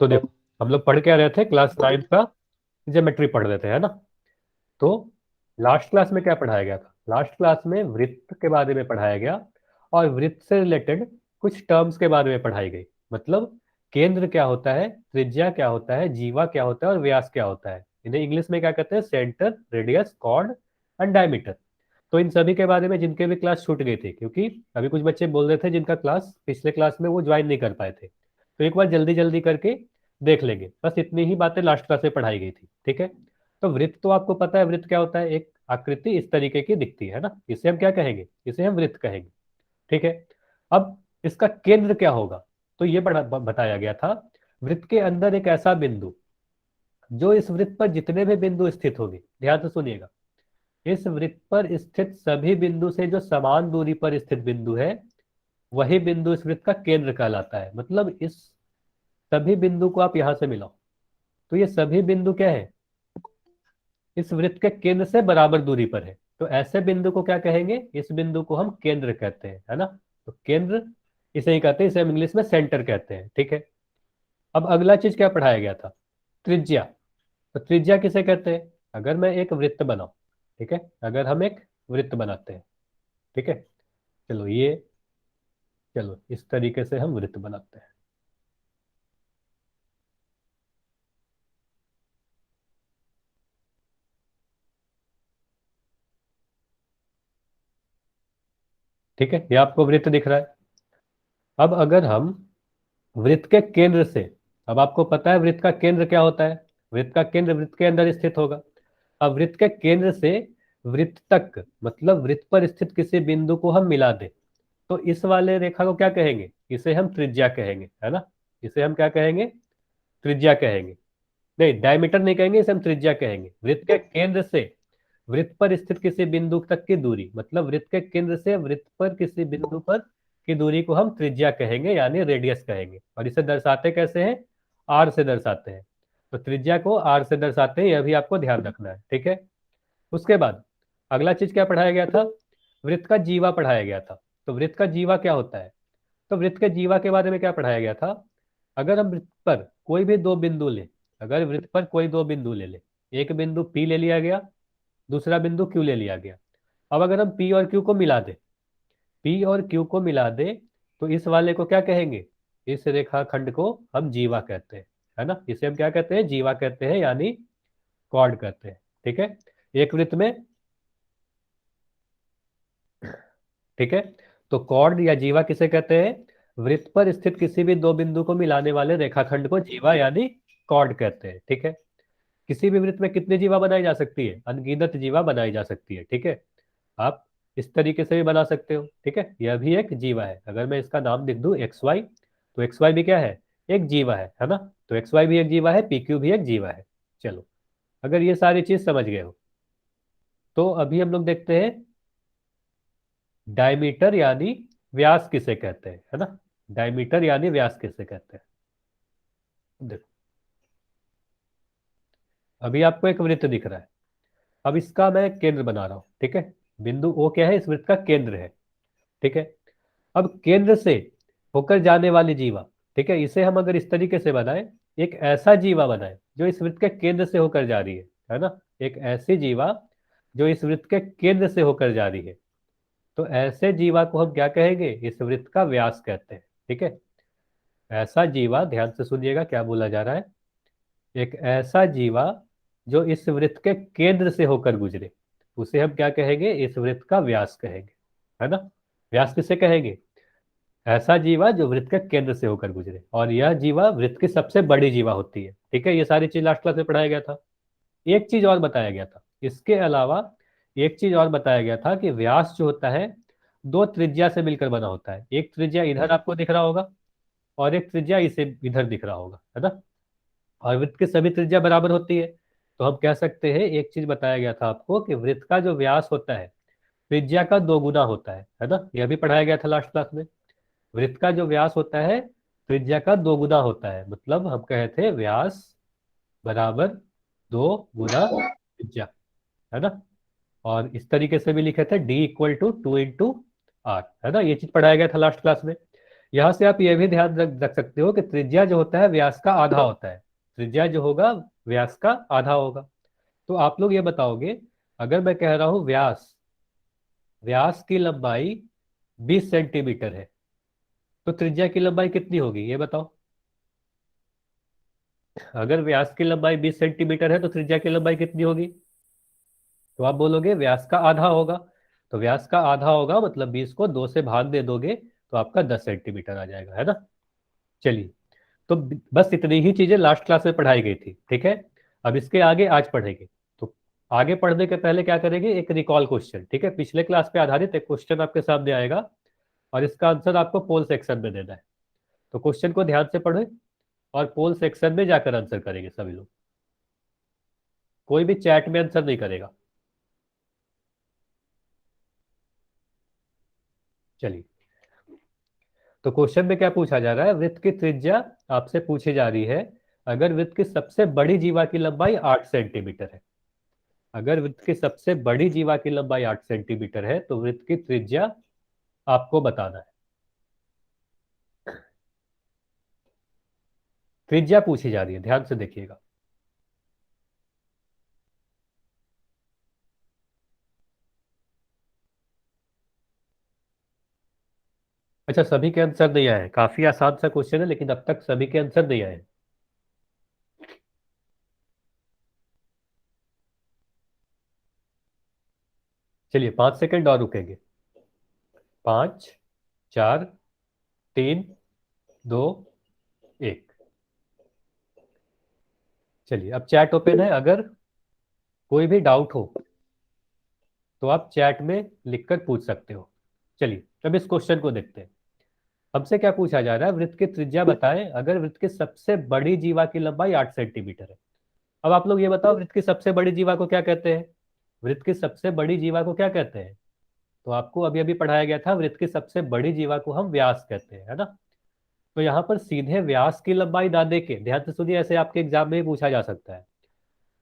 तो देखो, हम लोग पढ़ क्या रहे थे, क्लास 9 का ज्योमेट्री पढ़ रहे थे, है ना। तो लास्ट क्लास में क्या पढ़ाया गया था? लास्ट क्लास में वृत्त के बारे में पढ़ाया गया, और वृत्त से रिलेटेड कुछ टर्म्स के बारे में पढ़ाई गई। मतलब केंद्र क्या होता है, त्रिज्या क्या होता है, जीवा क्या होता है, और व्यास क्या होता है। इन्हें इंग्लिश में क्या कहते हैं? Centre, radius, chord and diameter. तो इन सभी के बारे में जिनके भी क्लास छूट गई थी, क्योंकि अभी कुछ बच्चे बोल रहे थे जिनका क्लास पिछले क्लास में वो ज्वाइन नहीं कर पाए थे, तो एक बार जल्दी जल्दी करके देख लेंगे। बस इतनी ही बातें लास्ट क्लास में पढ़ाई गई थी, ठीक है। तो वृत्त तो आपको पता है, वृत्त क्या होता है? एक आकृति इस तरीके की दिखती है ना, इसे हम क्या कहेंगे? इसे हम वृत्त कहेंगे, ठीक है। अब इसका केंद्र क्या होगा? तो ये बताया गया था, वृत्त के अंदर एक ऐसा बिंदु, जो इस वृत्त पर जितने भी बिंदु स्थित होंगे, ध्यान से सुनिएगा, इस वृत्त पर स्थित सभी बिंदु से जो समान दूरी पर स्थित बिंदु है, वही बिंदु इस वृत्त का केंद्र कहलाता है। मतलब इस सभी बिंदु को आप यहां से मिलाओ, तो ये सभी बिंदु क्या है? इस वृत्त के केंद्र से बराबर दूरी पर है। तो ऐसे बिंदु को क्या कहेंगे? इस बिंदु को हम केंद्र कहते हैं, है ना। तो केंद्र इसे ही कहते हैं, इसे हम इंग्लिश में सेंटर कहते हैं, ठीक है। अब अगला चीज क्या पढ़ाया गया था? त्रिज्या। तो त्रिज्या किसे कहते हैं? अगर मैं एक वृत्त बनाऊं, ठीक है, अगर हम एक वृत्त बनाते हैं, ठीक है, चलो ये, चलो इस तरीके से हम वृत्त बनाते हैं। ठीक है, ये आपको वृत्त दिख रहा है। अब अगर हम वृत्त के केंद्र से, अब आपको पता है वृत्त का केंद्र क्या होता है? वृत्त का केंद्र वृत्त के अंदर स्थित होगा। अब वृत्त के केंद्र से वृत्त तक, मतलब वृत्त पर स्थित किसी बिंदु को हम मिला दें, तो इस वाले रेखा को क्या कहेंगे? इसे हम त्रिज्या कहेंगे, है ना। इसे हम क्या कहेंगे? त्रिज्या कहेंगे। नहीं, डायमीटर नहीं कहेंगे, इसे हम त्रिज्या कहेंगे। वृत्त के केंद्र से वृत्त पर स्थित किसी बिंदु तक की दूरी, मतलब वृत्त के केंद्र से वृत्त पर किसी बिंदु पर की दूरी को हम त्रिज्या कहेंगे, यानी रेडियस कहेंगे। और इसे दर्शाते कैसे हैं? आर से दर्शाते हैं। तो त्रिज्या को आर से दर्शाते हैं, यह भी आपको ध्यान रखना है, ठीक है। उसके बाद अगला चीज क्या पढ़ाया गया था? वृत्त का जीवा पढ़ाया गया था। तो वृत्त का जीवा क्या होता है? तो वृत्त के जीवा के बारे में क्या पढ़ाया गया था? अगर हम वृत्त पर कोई भी दो बिंदु ले, अगर वृत्त पर कोई दो बिंदु ले ले, एक बिंदु पी ले लिया गया, दूसरा बिंदु क्यू ले लिया गया। अब अगर हम पी और क्यू को मिला दे, पी और क्यू को मिला दे, तो इस वाले को क्या कहेंगे? इस रेखाखंड को हम जीवा कहते हैं, है ना। इसे हम क्या कहते हैं? जीवा कहते हैं, यानी कॉर्ड कहते हैं, ठीक है। एक वृत्त में, ठीक है, तो कॉर्ड या जीवा किसे कहते हैं? वृत्त पर स्थित किसी भी दो बिंदु को मिलाने वाले रेखाखंड को जीवा यानी कॉर्ड कहते हैं, ठीक है। किसी भी वृत्त में कितनी जीवा बनाई जा सकती है? अनगिनत जीवा बनाई जा सकती है, ठीक है। आप इस तरीके से भी बना सकते हो, ठीक है। यह भी एक जीवा है। अगर मैं इसका नाम लिख दूं एक्स वाई, तो एक्स वाई भी क्या है? एक जीवा है ना। तो एक्स वाई भी एक जीवा है, पी क्यू भी एक जीवा है। चलो, अगर ये सारी चीज समझ गए हो, तो अभी हम लोग देखते हैं डायमीटर यानी व्यास किसे कहते हैं, है ना। डायमीटर यानी व्यास किसे कहते हैं? देखो, अभी आपको एक वृत्त दिख रहा है। अब इसका मैं केंद्र बना रहा हूं, ठीक है। बिंदु ओ क्या है? इस वृत्त का केंद्र है, ठीक है। अब केंद्र से होकर जाने वाली जीवा, ठीक है, इसे हम अगर इस तरीके से बनाए, एक ऐसा जीवा बनाए जो इस वृत्त के केंद्र से होकर जा रही है ना। एक ऐसी जीवा जो इस वृत्त के केंद्र से होकर जा रही है, तो ऐसे जीवा को हम क्या कहेंगे? इस वृत्त का व्यास कहते हैं, ठीक है। ऐसा जीवा, ध्यान से सुनिएगा क्या बोला जा रहा है। एक ऐसा जीवा जो इस वृत्त के केंद्र से होकर गुजरे, उसे हम क्या कहेंगे? इस वृत्त का व्यास कहेंगे, है ना। व्यास किसे कहेंगे? ऐसा जीवा जो वृत्त के केंद्र से होकर गुजरे, और यह जीवा वृत्त की सबसे बड़ी जीवा होती है, ठीक है। ये सारी चीज लास्ट क्लास में पढ़ाया गया था। एक चीज और बताया गया था, इसके अलावा एक चीज और बताया गया था कि व्यास जो होता है, दो त्रिज्या से मिलकर बना होता है। एक त्रिज्या इधर आपको दिख रहा होगा, और एक त्रिज्या इसे इधर दिख रहा होगा, है ना। और वृत्त की सभी त्रिज्या बराबर होती है। तो हम कह सकते हैं, एक चीज बताया गया था आपको, कि वृत्त का जो व्यास होता है, त्रिज्या का दो गुना होता है ना। यह भी पढ़ाया गया था लास्ट क्लास में। वृत्त का जो व्यास होता है, त्रिज्या का दो गुना होता है। मतलब हम कहे थे व्यास बराबर दो गुना त्रिज्या, है ना। और इस तरीके से भी लिखे थे D equal to 2 into R, है ना। ये चीज पढ़ाया गया था लास्ट क्लास में। यहां से आप ये भी ध्यान रख सकते हो कि त्रिज्या जो होता है व्यास का आधा होता है। त्रिज्या जो होगा व्यास का आधा होगा। तो आप लोग ये बताओगे, अगर मैं कह रहा हूं व्यास व्यास की लंबाई 20 सेंटीमीटर है, तो त्रिज्या की लंबाई कितनी होगी ये बताओ। अगर व्यास की लंबाई 20 सेंटीमीटर है तो त्रिज्या की लंबाई कितनी होगी? तो आप बोलोगे व्यास का आधा होगा। तो व्यास का आधा होगा मतलब 20 को 2 से भाग दे दोगे तो आपका 10 सेंटीमीटर आ जाएगा, है ना। चलिए, तो बस इतनी ही चीजें लास्ट क्लास में पढ़ाई गई थी, ठीक है। अब इसके आगे आज पढ़ेंगे। तो आगे पढ़ने के पहले क्या करेंगे, एक रिकॉल क्वेश्चन, ठीक है। पिछले क्लास पे आधारित एक क्वेश्चन आपके सामने आएगा और इसका आंसर आपको पोल सेक्शन में देना है। तो क्वेश्चन को ध्यान से पढ़े और पोल सेक्शन में जाकर आंसर करेंगे सभी लोग। कोई भी चैट में आंसर नहीं करेगा। चलिए, तो क्वेश्चन में क्या पूछा जा रहा है, वृत्त की त्रिज्या आपसे पूछी जा रही है। अगर वृत्त की सबसे बड़ी जीवा की लंबाई 8 सेंटीमीटर है, अगर वृत्त की सबसे बड़ी जीवा की लंबाई 8 सेंटीमीटर है तो वृत्त की त्रिज्या आपको बताना है। त्रिज्या पूछी जा रही है, ध्यान से देखिएगा। अच्छा, सभी के आंसर नहीं आए? काफी आसान सा क्वेश्चन है लेकिन अब तक सभी के आंसर नहीं आए। चलिए 5 सेकंड और रुकेंगे। 5, 4, 3, 2, 1। चलिए, अब चैट ओपन है। अगर कोई भी डाउट हो तो आप चैट में लिखकर पूछ सकते हो। चलिए, अब इस क्वेश्चन को देखते हैं। हमसे क्या पूछा जा रहा है, वृत्त की त्रिज्या बताएं अगर वृत्त की सबसे बड़ी जीवा की लंबाई 8 सेंटीमीटर है। अब आप लोग ये बताओ, वृत्त की सबसे बड़ी जीवा को क्या कहते हैं? वृत्त की सबसे बड़ी जीवा को क्या कहते हैं? तो आपको अभी अभी पढ़ाया गया था, वृत्त की सबसे बड़ी जीवा को हम व्यास कहते हैं, है ना। तो यहाँ पर सीधे व्यास की लंबाई ना दे के, ध्यान से सुनिए, ऐसे आपके एग्जाम में भी पूछा जा सकता है।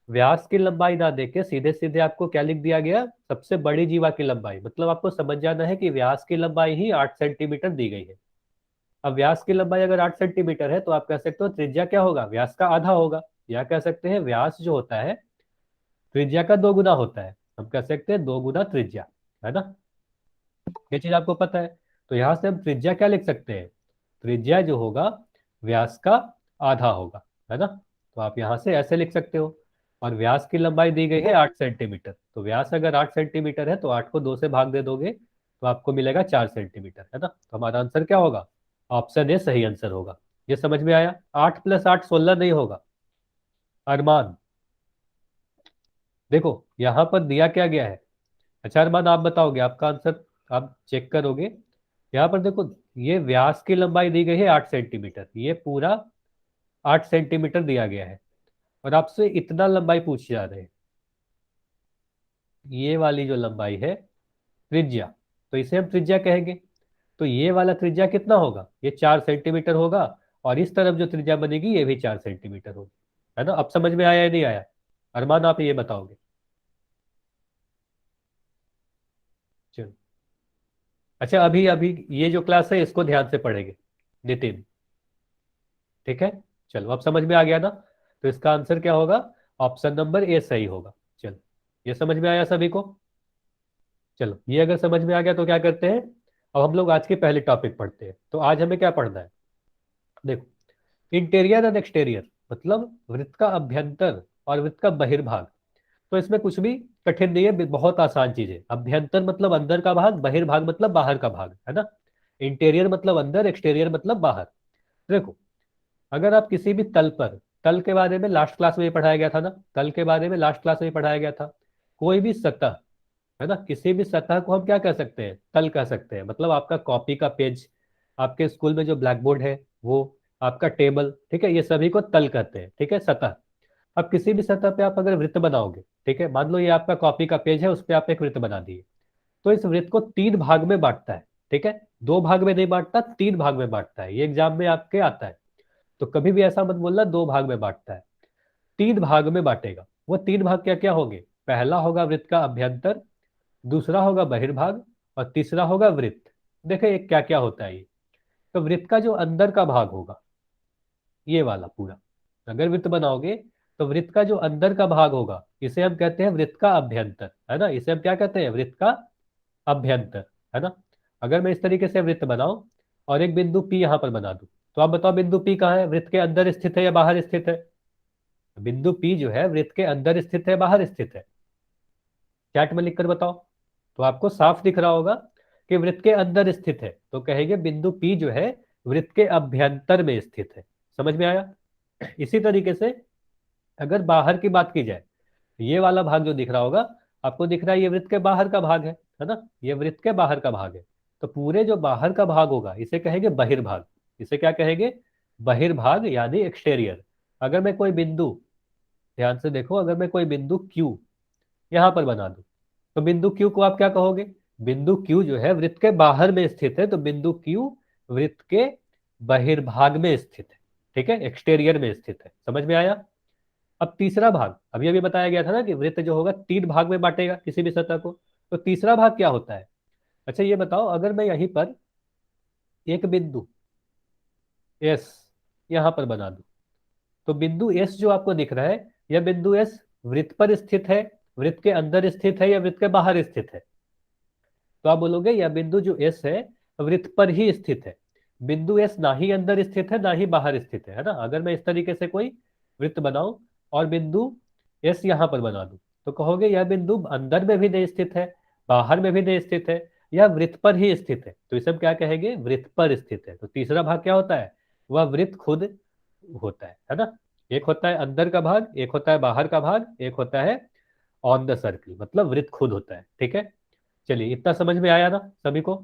व्यास की लंबाई ना देके सीधे सीधे आपको क्या लिख दिया गया, सबसे बड़ी जीवा की लंबाई। मतलब आपको समझ जाना है कि व्यास की लंबाई ही 8 सेंटीमीटर दी गई है। अब व्यास की लंबाई अगर 8 सेंटीमीटर है तो आप कह सकते हो त्रिज्या क्या होगा, व्यास का आधा होगा। या कह सकते हैं व्यास जो होता है त्रिज्या का 2 गुना होता है। हम कह सकते हैं 2 गुना त्रिज्या, है ना। ये चीज आपको पता है। तो यहां से हम त्रिज्या क्या लिख सकते हैं, त्रिज्या जो होगा व्यास का आधा होगा, है ना। तो आप यहां से ऐसे लिख सकते हो। और व्यास की लंबाई दी गई है 8 सेंटीमीटर, तो व्यास अगर 8 सेंटीमीटर है तो 8 को 2 से भाग दे दोगे तो आपको मिलेगा 4 सेंटीमीटर, है ना। तो हमारा आंसर क्या होगा, ऑप्शन ए सही आंसर होगा। ये समझ में आया? 8 + 8 16 नहीं होगा। अरमान, देखो यहां पर दिया क्या गया है। अच्छा अरमान, आप बताओगे, आपका आंसर आप चेक करोगे। यहाँ पर देखो, ये व्यास की लंबाई दी गई है 8 सेंटीमीटर, ये पूरा 8 सेंटीमीटर दिया गया है। और आपसे इतना लंबाई पूछी जा रही है, ये वाली जो लंबाई है त्रिज्या, तो इसे हम त्रिज्या कहेंगे। तो ये वाला त्रिज्या कितना होगा, ये 4 सेंटीमीटर होगा। और इस तरफ जो त्रिज्या बनेगी ये भी 4 सेंटीमीटर होगी, है ना। अब समझ में आया या नहीं आया? अरमान, आप ये बताओगे। चलो, अच्छा अभी अभी ये जो क्लास है इसको ध्यान से पढ़ेंगे, नितिन, ठीक है। चलो, अब समझ में आ गया ना। तो इसका आंसर क्या होगा, ऑप्शन नंबर ए सही होगा। चलो, ये समझ में आया सभी को? चलो, ये अगर समझ में आ गया तो क्या करते हैं, अब हम लोग आज के पहले टॉपिक पढ़ते हैं। तो आज हमें क्या पढ़ना है, देखो, इंटीरियर एंड एक्सटीरियर, मतलब वृत्त का अभ्यंतर और वृत्त का बहिर्भाग। तो इसमें कुछ भी कठिन नहीं है, बहुत आसान चीज है। अभ्यंतर मतलब अंदर का भाग, बहिर्भाग मतलब बाहर का भाग, है ना। इंटीरियर मतलब अंदर, एक्सटीरियर मतलब बाहर। देखो, अगर आप किसी भी तल पर, तल के बारे में लास्ट क्लास में ही पढ़ाया गया था ना, तल के बारे में लास्ट क्लास में ही पढ़ाया गया था। कोई भी सतह, है ना, किसी भी सतह को हम क्या कह सकते हैं, तल कह सकते हैं। मतलब आपका कॉपी का पेज, आपके स्कूल में जो ब्लैक बोर्ड है वो, आपका टेबल, ठीक है, ये सभी को तल कहते हैं, ठीक है, सतह। अब किसी भी सतह पे आप अगर वृत्त बनाओगे, ठीक है, मान लो ये आपका कॉपी का पेज है, उस पर आप एक वृत्त बना दिए। तो इस वृत्त को 3 भाग में बांटता है, ठीक है। 2 भाग में नहीं बांटता, 3 भाग में बांटता है। ये एग्जाम में आपके आता है। तो कभी भी ऐसा मत बोलना 2 भाग में बांटता है, 3 भाग में बांटेगा। वो 3 भाग क्या क्या होंगे, पहला होगा वृत्त का अभ्यंतर, दूसरा होगा बहिर्भाग, और तीसरा होगा वृत्त। देखिए ये क्या क्या होता है ये। तो वृत्त का जो अंदर का भाग होगा, ये वाला पूरा, अगर वृत्त बनाओगे तो वृत्त का जो अंदर का भाग होगा इसे हम कहते हैं वृत्त का अभ्यंतर, है ना। इसे हम क्या कहते हैं, वृत्त का अभ्यंतर, है ना। अगर मैं इस तरीके से वृत्त बनाऊं और एक बिंदु P यहां पर बना दूं, तो आप बताओ बिंदु P कहाँ है, वृत्त के अंदर स्थित है या बाहर स्थित है। बिंदु P जो है वृत्त के अंदर स्थित है बाहर स्थित है, चैट में लिखकर बताओ। तो आपको साफ दिख रहा होगा कि वृत्त के अंदर स्थित है, तो कहेंगे बिंदु P जो है वृत्त के अभ्यंतर में स्थित है। समझ में आया। इसी तरीके से अगर बाहर की बात की जाए, ये वाला भाग जो दिख रहा होगा आपको, दिख रहा है ये वृत्त के बाहर का भाग है ना, ये वृत्त के बाहर का भाग है। तो पूरे जो बाहर का भाग होगा इसे कहेंगे बहिर्भाग। इसे क्या कहेंगे, बहिर्भाग यानी एक्सटेरियर। अगर मैं कोई बिंदु, ध्यान से देखो, अगर मैं कोई बिंदु Q यहां पर बना दूं, तो बिंदु Q को आप क्या कहोगे, बिंदु Q जो है वृत्त के बाहर में स्थित है, तो बिंदु Q वृत्त के बहिर्भाग में स्थित है, ठीक है, एक्सटेरियर में स्थित है। समझ में आया। अब तीसरा भाग, अभी अभी बताया गया था ना कि वृत्त जो होगा 3 भाग में बांटेगा किसी भी सतह को, तो तीसरा भाग क्या होता है। अच्छा ये बताओ, अगर मैं यहीं पर एक बिंदु S यहां पर बना दूं, तो बिंदु S जो आपको दिख रहा है, यह बिंदु S वृत्त पर स्थित है, वृत्त के अंदर स्थित है या वृत्त के बाहर स्थित है। तो आप बोलोगे यह बिंदु जो S है वृत्त पर ही स्थित है। बिंदु S ना ही अंदर स्थित है ना ही बाहर स्थित है ना। अगर मैं इस तरीके से कोई वृत्त बनाऊं और बिंदु S यहां पर बना दूं, तो कहोगे यह बिंदु अंदर में भी नहीं स्थित है, बाहर में भी नहीं स्थित है, यह वृत्त पर ही स्थित है। तो इसे हम क्या कहेंगे, वृत्त पर स्थित है। तो तीसरा भाग क्या होता है, वह वृत्त खुद होता है ना। एक होता है अंदर का भाग, एक होता है बाहर का भाग, एक होता है ऑन द सर्किल, मतलब वृत्त खुद होता है, ठीक है। चलिए इतना समझ में आया ना सभी को,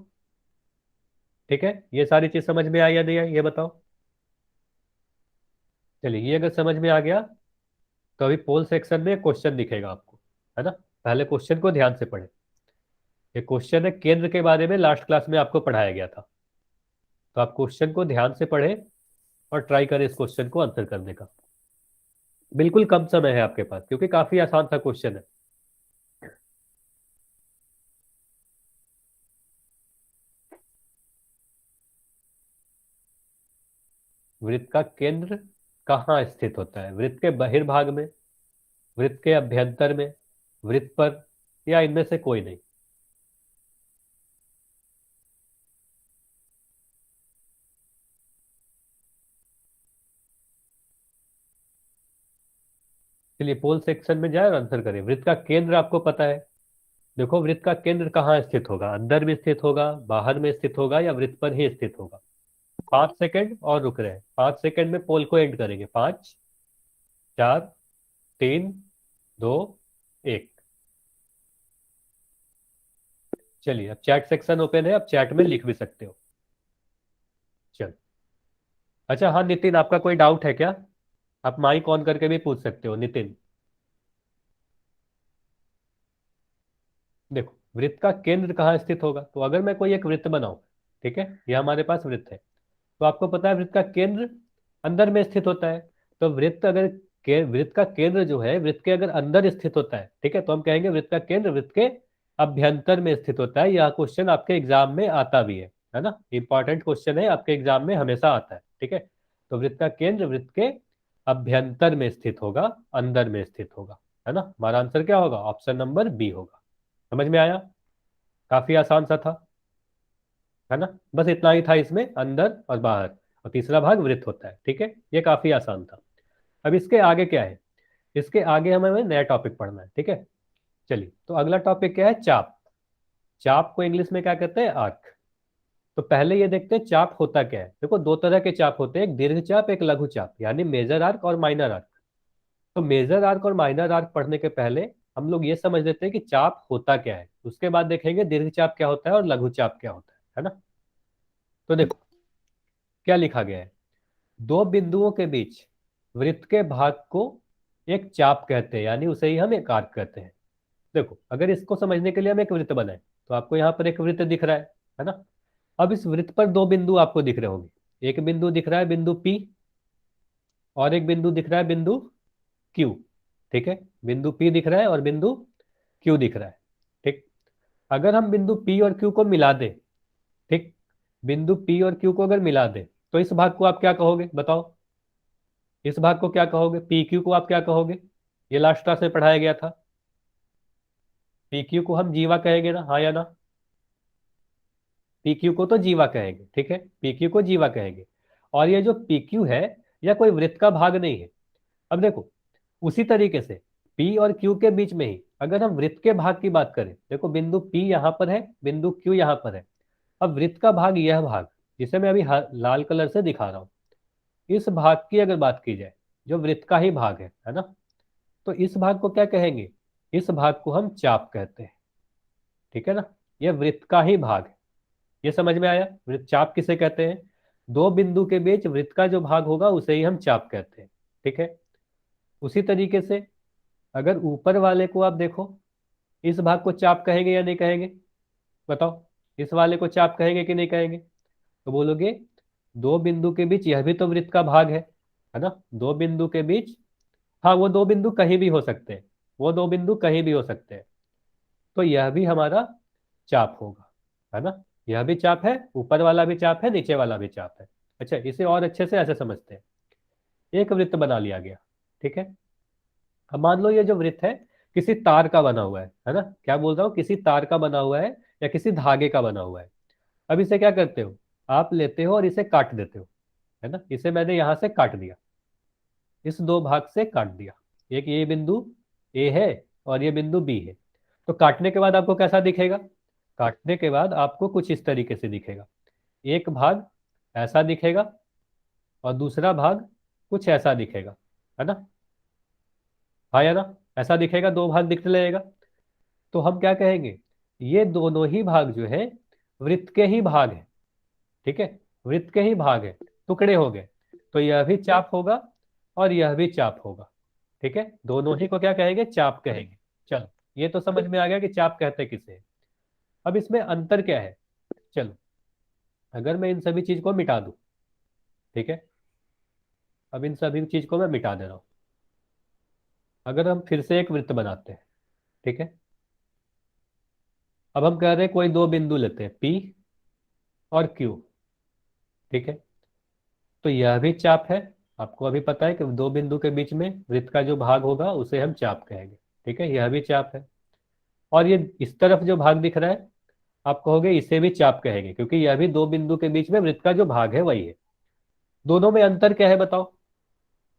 ठीक है। ये सारी चीज समझ में आई या नहीं आई, ये बताओ। चलिए ये अगर समझ में आ गया, तो अभी पोल सेक्शन में क्वेश्चन दिखेगा आपको, है ना। पहले क्वेश्चन को ध्यान से पढ़े। ये क्वेश्चन है केंद्र के बारे में, लास्ट क्लास में आपको पढ़ाया गया था। तो आप क्वेश्चन को ध्यान से पढ़े और ट्राई करें इस क्वेश्चन को आंसर करने का। बिल्कुल कम समय है आपके पास, क्योंकि काफी आसान सा क्वेश्चन है। वृत्त का केंद्र कहाँ स्थित होता है, वृत्त के बहिर्भाग में, वृत्त के अभ्यंतर में, वृत्त पर, या इनमें से कोई नहीं। चलिए पोल सेक्शन में जाए और आंसर करें। वृत्त का केंद्र आपको पता है, देखो वृत्त का केंद्र कहाँ स्थित होगा, अंदर में स्थित होगा, बाहर में स्थित होगा, या वृत्त पर ही स्थित होगा। 5 सेकंड और रुक रहे हैं, 5 सेकंड में पोल को एंड करेंगे। 5, 4, 3, 2, 1। चलिए अब चैट सेक्शन ओपन है, अब चैट में लिख भी सकते हो। चल, अच्छा हाँ नितिन, आपका कोई डाउट है क्या, आप माइक ऑन करके भी पूछ सकते हो नितिन। देखो वृत्त का केंद्र कहाँ स्थित होगा, तो अगर मैं कोई एक वृत्त बनाऊं, ठीक है, ये हमारे पास वृत्त है, तो आपको पता है वृत्त का केंद्र अंदर में स्थित होता है। तो वृत्त अगर वृत्त का केंद्र जो है वृत्त के अगर अंदर स्थित होता है, ठीक है, तो हम कहेंगे वृत्त का केंद्र वृत्त के अभ्यंतर में स्थित होता है। यह क्वेश्चन आपके एग्जाम में आता भी है ना, इंपॉर्टेंट क्वेश्चन है, आपके एग्जाम में हमेशा आता है, ठीक है। तो वृत्त का केंद्र वृत्त के अभ्यंतर में स्थित होगा, अंदर में स्थित होगा, है ना। हमारा आंसर क्या होगा, ऑप्शन नंबर बी होगा। समझ में आया, काफी आसान सा था, है ना। बस इतना ही था इसमें, अंदर और बाहर, और तीसरा भाग वृत्त होता है, ठीक है, ये काफी आसान था। अब इसके आगे क्या है, इसके आगे हमें नया टॉपिक पढ़ना है, ठीक है। चलिए तो अगला टॉपिक क्या है, चाप। चाप को इंग्लिश में क्या कहते हैं, आर्क। तो पहले ये देखते हैं चाप होता क्या है। देखो दो तरह के चाप होते हैं, एक दीर्घ चाप एक लघु चाप, यानी मेजर आर्क और माइनर आर्क। तो मेजर आर्क और माइनर आर्क पढ़ने के पहले हम लोग ये समझ लेते हैं कि चाप होता क्या है, उसके बाद देखेंगे दीर्घ चाप क्या होता है और लघु चाप क्या होता है ना। तो देखो क्या लिखा गया है, दो बिंदुओं के बीच वृत्त के भाग को एक चाप कहते हैं, यानी उसे ही हम एक आर्क कहते हैं। देखो अगर इसको समझने के लिए हम एक वृत्त बनाए, तो आपको यहाँ पर एक वृत्त दिख रहा है ना। अब इस वृत्त पर दो बिंदु आपको दिख रहे होंगे, एक बिंदु दिख रहा है बिंदु P, और एक बिंदु दिख रहा है बिंदु Q, ठीक है। बिंदु P दिख रहा है और बिंदु Q दिख रहा है, ठीक। अगर हम बिंदु P और Q को मिला दें, ठीक, बिंदु पी और क्यू को अगर मिला दे तो इस भाग को आप क्या कहोगे बताओ? इस भाग को क्या कहोगे? पी क्यू को आप क्या कहोगे? ये लास्ट क्लास में पढ़ाया गया था। पी क्यू को हम जीवा कहेंगे ना, हाँ या ना? पी क्यू को तो जीवा कहेंगे, ठीक है, पी क्यू को जीवा कहेंगे। और ये जो पी क्यू है, यह कोई वृत्त का भाग नहीं है। अब देखो, उसी तरीके से पी और क्यू के बीच में ही अगर हम वृत्त के भाग की बात करें, देखो बिंदु पी यहां पर है, बिंदु क्यू यहां पर है। अब वृत्त का भाग, यह भाग जिसे मैं अभी लाल कलर से दिखा रहा हूं, इस भाग की अगर बात की जाए, जो वृत्त का ही भाग है ना, तो इस भाग को क्या कहेंगे? इस भाग को हम चाप कहते हैं, ठीक है ना? यह वृत्त का ही भाग है। ये समझ में आया? वृत्त चाप किसे कहते हैं? दो बिंदु के बीच वृत्त का जो भाग होगा उसे ही हम चाप कहते हैं, ठीक है। उसी तरीके से अगर ऊपर वाले को आप देखो, इस भाग को चाप कहेंगे या नहीं कहेंगे? बताओ, इस वाले को चाप कहेंगे कि नहीं कहेंगे? तो बोलोगे दो बिंदु के बीच यह भी तो वृत्त का भाग है ना? दो बिंदु के बीच, हाँ वो दो बिंदु कहीं भी हो सकते हैं, वो दो बिंदु कहीं भी हो सकते हैं, तो यह भी हमारा चाप होगा, है ना? यह भी चाप है, ऊपर वाला भी चाप है, नीचे वाला भी चाप है। अच्छा, इसे और अच्छे से ऐसे समझते हैं। एक वृत्त बना लिया गया, ठीक है। अब मान लो ये जो वृत्त है किसी तार का बना हुआ है ना? क्या बोल रहा हूँ, किसी तार का बना हुआ है या किसी धागे का बना हुआ है। अब इसे क्या करते हो, आप लेते हो और इसे काट देते हो, है ना? इसे मैंने यहां से काट दिया, इस दो भाग से काट दिया। एक ये बिंदु ए है और ये बिंदु बी है। तो काटने के बाद आपको कैसा दिखेगा? काटने के बाद आपको कुछ इस तरीके से दिखेगा। एक भाग ऐसा दिखेगा और दूसरा भाग कुछ ऐसा दिखेगा, है ना? हाँ या ना? ऐसा दिखेगा, दो भाग दिखने लगेगा। तो हम क्या कहेंगे, ये दोनों ही भाग जो है वृत्त के ही भाग है, ठीक है, वृत्त के ही भाग है, टुकड़े हो गए। तो यह भी चाप होगा और यह भी चाप होगा, ठीक है। दोनों ही को क्या कहेंगे? चाप कहेंगे। चलो, ये तो समझ में आ गया कि चाप कहते किसे हैं। अब इसमें अंतर क्या है? चलो, अगर मैं इन सभी चीज को मिटा दूं, ठीक है, अब इन सभी चीज को मैं मिटा दे रहा हूं। अगर हम फिर से एक वृत्त बनाते हैं, ठीक है। अब हम कह रहे हैं कोई दो बिंदु लेते हैं, पी और क्यू, ठीक है। तो यह भी चाप है। आपको अभी पता है कि दो बिंदु के बीच में वृत्त का जो भाग होगा उसे हम चाप कहेंगे, ठीक है, यह भी चाप है। और ये इस तरफ जो भाग दिख रहा है, आप कहोगे इसे भी चाप कहेंगे, क्योंकि यह भी दो बिंदु के बीच में वृत्त का जो भाग है वही है। दोनों में अंतर क्या है बताओ?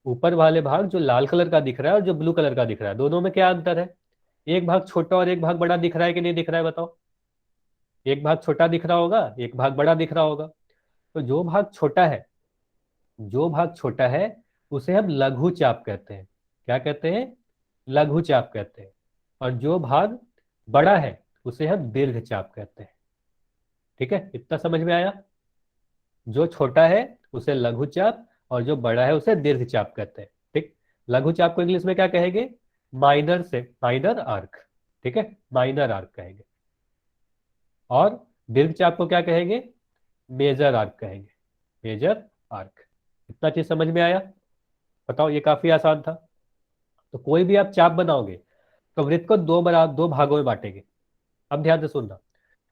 ऊपर वाले भाग जो लाल कलर का दिख रहा है और जो ब्लू कलर का दिख रहा है, दोनों में क्या अंतर है? एक भाग छोटा और एक भाग बड़ा दिख रहा है कि नहीं दिख रहा है बताओ? एक भाग छोटा दिख रहा होगा, एक भाग बड़ा दिख रहा होगा। तो जो भाग छोटा है, जो भाग छोटा है उसे हम लघु चाप कहते हैं। क्या कहते हैं? लघु चाप कहते हैं। और जो भाग बड़ा है उसे हम दीर्घ चाप कहते हैं, ठीक है। इतना समझ में आया? जो छोटा है उसे लघु चाप और जो बड़ा है उसे दीर्घ चाप कहते हैं, ठीक। लघु चाप को इंग्लिश में क्या कहेंगे? माइनर से माइनर आर्क, ठीक है, माइनर आर्क कहेंगे। और दीर्घ चाप को क्या कहेंगे? मेजर आर्क कहेंगे, मेजर आर्क। इतना चीज समझ में आया? बताओ, ये काफी आसान था। तो कोई भी आप चाप बनाओगे तो वृत्त को दो भागों में बांटेंगे। अब ध्यान से सुनना,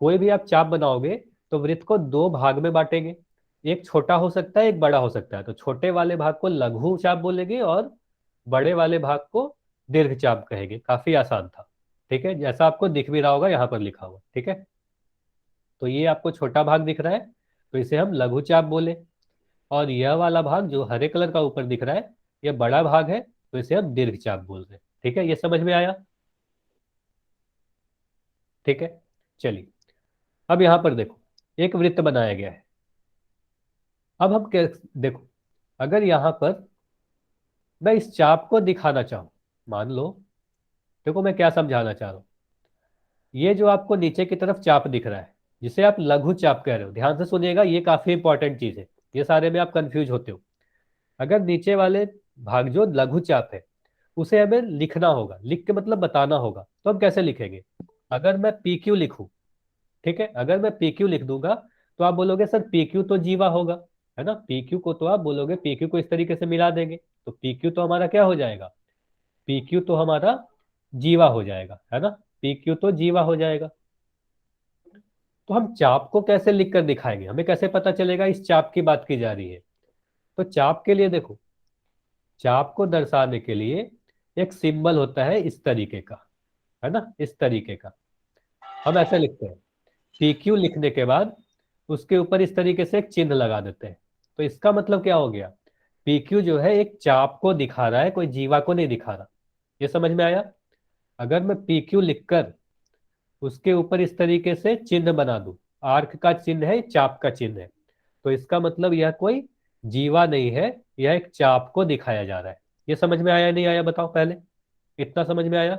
कोई भी आप चाप बनाओगे तो वृत्त को दो भाग में बांटेंगे। एक छोटा हो सकता है, एक बड़ा हो सकता है। तो छोटे वाले भाग को लघु चाप बोलेंगे और बड़े वाले भाग को दीर्घ चाप कहेंगे। काफी आसान था, ठीक है, जैसा आपको दिख भी रहा होगा यहाँ पर लिखा हुआ, ठीक है। तो ये आपको छोटा भाग दिख रहा है, तो इसे हम लघु चाप बोले। और यह वाला भाग जो हरे कलर का ऊपर दिख रहा है, यह बड़ा भाग है, तो इसे हम दीर्घ चाप बोल रहे हैं, ठीक है। ये समझ में आया? ठीक है, चलिए। अब यहां पर देखो, एक वृत्त बनाया गया है। अब हम देखो, अगर यहां पर मैं इस चाप को दिखाना चाहूं, मान लो, देखो मैं क्या समझाना चाह रहा हूं। ये जो आपको नीचे की तरफ चाप दिख रहा है, जिसे आप लघु चाप कह रहे हो, ध्यान से सुनिएगा, ये काफी इंपॉर्टेंट चीज है। ये सारे में आप कंफ्यूज होते हो। अगर नीचे वाले भाग जो लघु चाप है उसे हमें लिखना होगा, लिख के मतलब बताना होगा, तो हम कैसे लिखेंगे? अगर मैं पी क्यू लिखूं, ठीक है, अगर मैं पी क्यू लिख दूंगा तो आप बोलोगे सर पी क्यू तो जीवा होगा, है ना? पी क्यू को तो आप बोलोगे, पी क्यू को इस तरीके से मिला देंगे तो पी क्यू तो हमारा क्या हो जाएगा? पी क्यू तो हमारा जीवा हो जाएगा, है ना? पी क्यू तो जीवा हो जाएगा। तो हम चाप को कैसे लिखकर दिखाएंगे, हमें कैसे पता चलेगा इस चाप की बात की जा रही है? तो चाप के लिए देखो, चाप को दर्शाने के लिए एक सिंबल होता है इस तरीके का, है ना, इस तरीके का। हम ऐसे लिखते हैं, पी क्यू लिखने के बाद उसके ऊपर इस तरीके से एक चिन्ह लगा देते हैं। तो इसका मतलब क्या हो गया, पी क्यू जो है एक चाप को दिखा रहा है, कोई जीवा को नहीं दिखा रहा। ये समझ में आया? अगर मैं पी क्यू लिखकर उसके ऊपर इस तरीके से चिन्ह बना दूं, आर्क का चिन्ह है, चाप का चिन्ह है, तो इसका मतलब यह कोई जीवा नहीं है, यह एक चाप को दिखाया जा रहा है। ये समझ में आया नहीं आया बताओ पहले? इतना समझ में आया?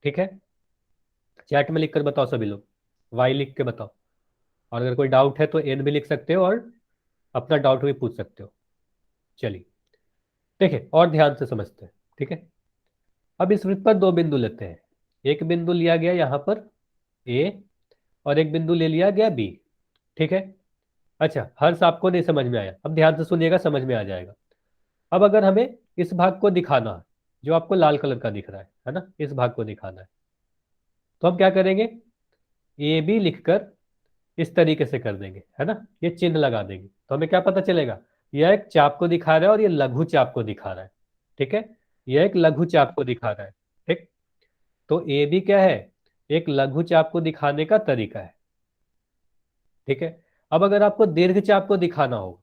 ठीक है, चैट में लिखकर बताओ सभी लोग, वाई लिख के बताओ। और अगर कोई डाउट है तो एन भी लिख सकते हो और अपना डाउट भी पूछ सकते हो। चलिए देखिए और ध्यान से समझते हैं। ठीक है, अब इस वृत्त पर दो बिंदु लेते हैं। एक बिंदु लिया गया यहां पर ए, और एक बिंदु ले लिया गया बी। ठीक है, अच्छा हर्ष आपको नहीं समझ में आया, अब ध्यान से सुनिएगा, समझ में आ जाएगा। अब अगर हमें इस भाग को दिखाना है, जो आपको लाल कलर का दिख रहा है ना, इस भाग को दिखाना है, तो हम क्या करेंगे, ए बी लिखकर इस तरीके से कर देंगे, है ना, ये चिन्ह लगा देंगे, तो हमें क्या पता चलेगा, यह एक चाप को दिखा रहा है और ये लघु चाप को दिखा रहा है। ठीक है, यह एक लघु चाप को दिखा रहा है। ठीक, तो ए बी क्या है, एक लघु चाप को दिखाने का तरीका है। ठीक है, अब अगर आपको दीर्घ चाप को दिखाना हो,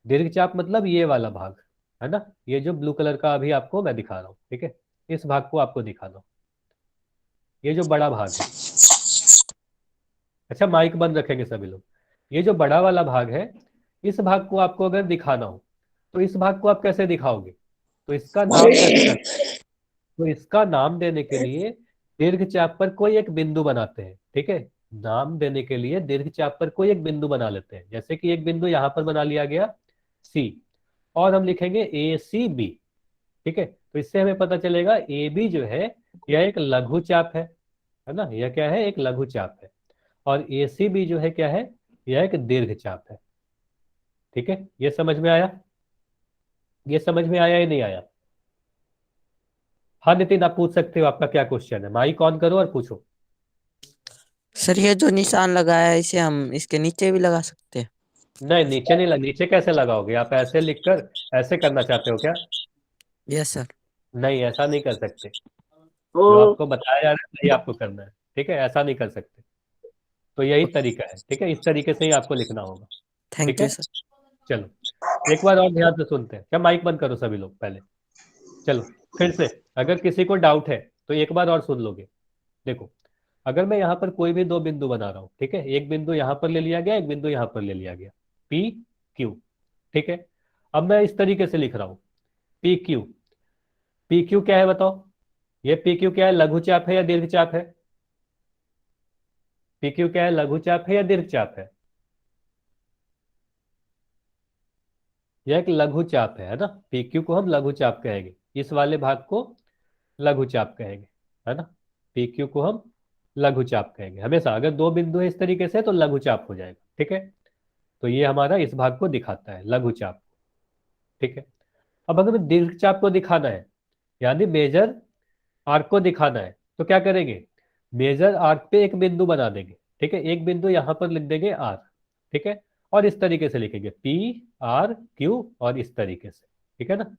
दीर्घ चाप मतलब ये वाला भाग, है ना, ये जो ब्लू कलर का अभी आपको मैं दिखा रहा हूँ, ठीक है, इस भाग को आपको दिखाना हो, ये जो बड़ा भाग है। अच्छा माइक बंद रखेंगे सभी लोग। ये जो बड़ा वाला भाग है, इस भाग को आपको अगर दिखाना हो, तो इस भाग को आप कैसे दिखाओगे, तो इसका नाम कैसे रखें, तो इसका नाम देने के लिए दीर्घ चाप पर कोई एक बिंदु बनाते हैं। ठीक है, नाम देने के लिए दीर्घ चाप पर कोई एक बिंदु बना लेते हैं, जैसे कि एक बिंदु यहां पर बना लिया गया सी, और हम लिखेंगे ए सी बी। ठीक है, तो इससे हमें पता चलेगा ए बी जो है यह एक लघु चाप है ना, यह क्या है, एक लघु चाप है। और ए सी बी जो है क्या है, यह एक दीर्घ चाप है। ठीक है, ये समझ में आया? ये समझ में आया या नहीं आया? हाँ नितिन आप पूछ सकते हो, आपका क्या क्वेश्चन है, माइक ऑन करो और पूछो। सर ये जो निशान लगाया है इसे हम इसके नीचे भी लगा सकते हैं? नहीं नीचे नहीं नीचे कैसे लगाओगे, आप ऐसे लिखकर ऐसे करना चाहते हो क्या? Yes sir. नहीं ऐसा नहीं कर सकते, जो ओ आपको बताया जा रहा है वही आपको करना है। ठीक है, ऐसा नहीं कर सकते, तो यही तरीका है। ठीक है, इस तरीके से ही आपको लिखना होगा। ठीक थैंक है, यू सर। चलो एक बार और ध्यान से सुनते हैं, क्या माइक बंद करो सभी लोग पहले। चलो फिर से, अगर किसी को डाउट है तो एक बार और सुन लोगे। देखो, अगर मैं यहाँ पर कोई भी दो बिंदु बना रहा हूँ, ठीक है, एक बिंदु यहाँ पर ले लिया गया, एक बिंदु यहाँ पर ले लिया गया, पी क्यू। ठीक है, अब मैं इस तरीके से लिख रहा हूँ, पी क्यू। पी क्यू क्या है बताओ, ये पी क्यू क्या है, लघु चाप है या दीर्घ चाप है? पी क्यू क्या है, लघु चाप है या दीर्घ चाप है? यह एक लघु चाप है ना, पी क्यू को हम लघु चाप कहेंगे, इस वाले भाग को लघु चाप कहेंगे, है ना, पी क्यू को हम लघु चाप कहेंगे हमेशा। अगर दो बिंदु है इस तरीके से तो लघु चाप हो जाएगा। ठीक है, तो ये हमारा इस भाग को दिखाता है, लघु चाप। ठीक है, अब अगर हमें दीर्घ चाप को दिखाना है, यानी मेजर आर्क को दिखाना है, तो क्या करेंगे, मेजर आर्क पे एक बिंदु बना देंगे। ठीक है, एक बिंदु यहां पर लिख देंगे आर। ठीक है, और इस तरीके से लिखेंगे पी आर क्यू, और इस तरीके से। ठीक है ना,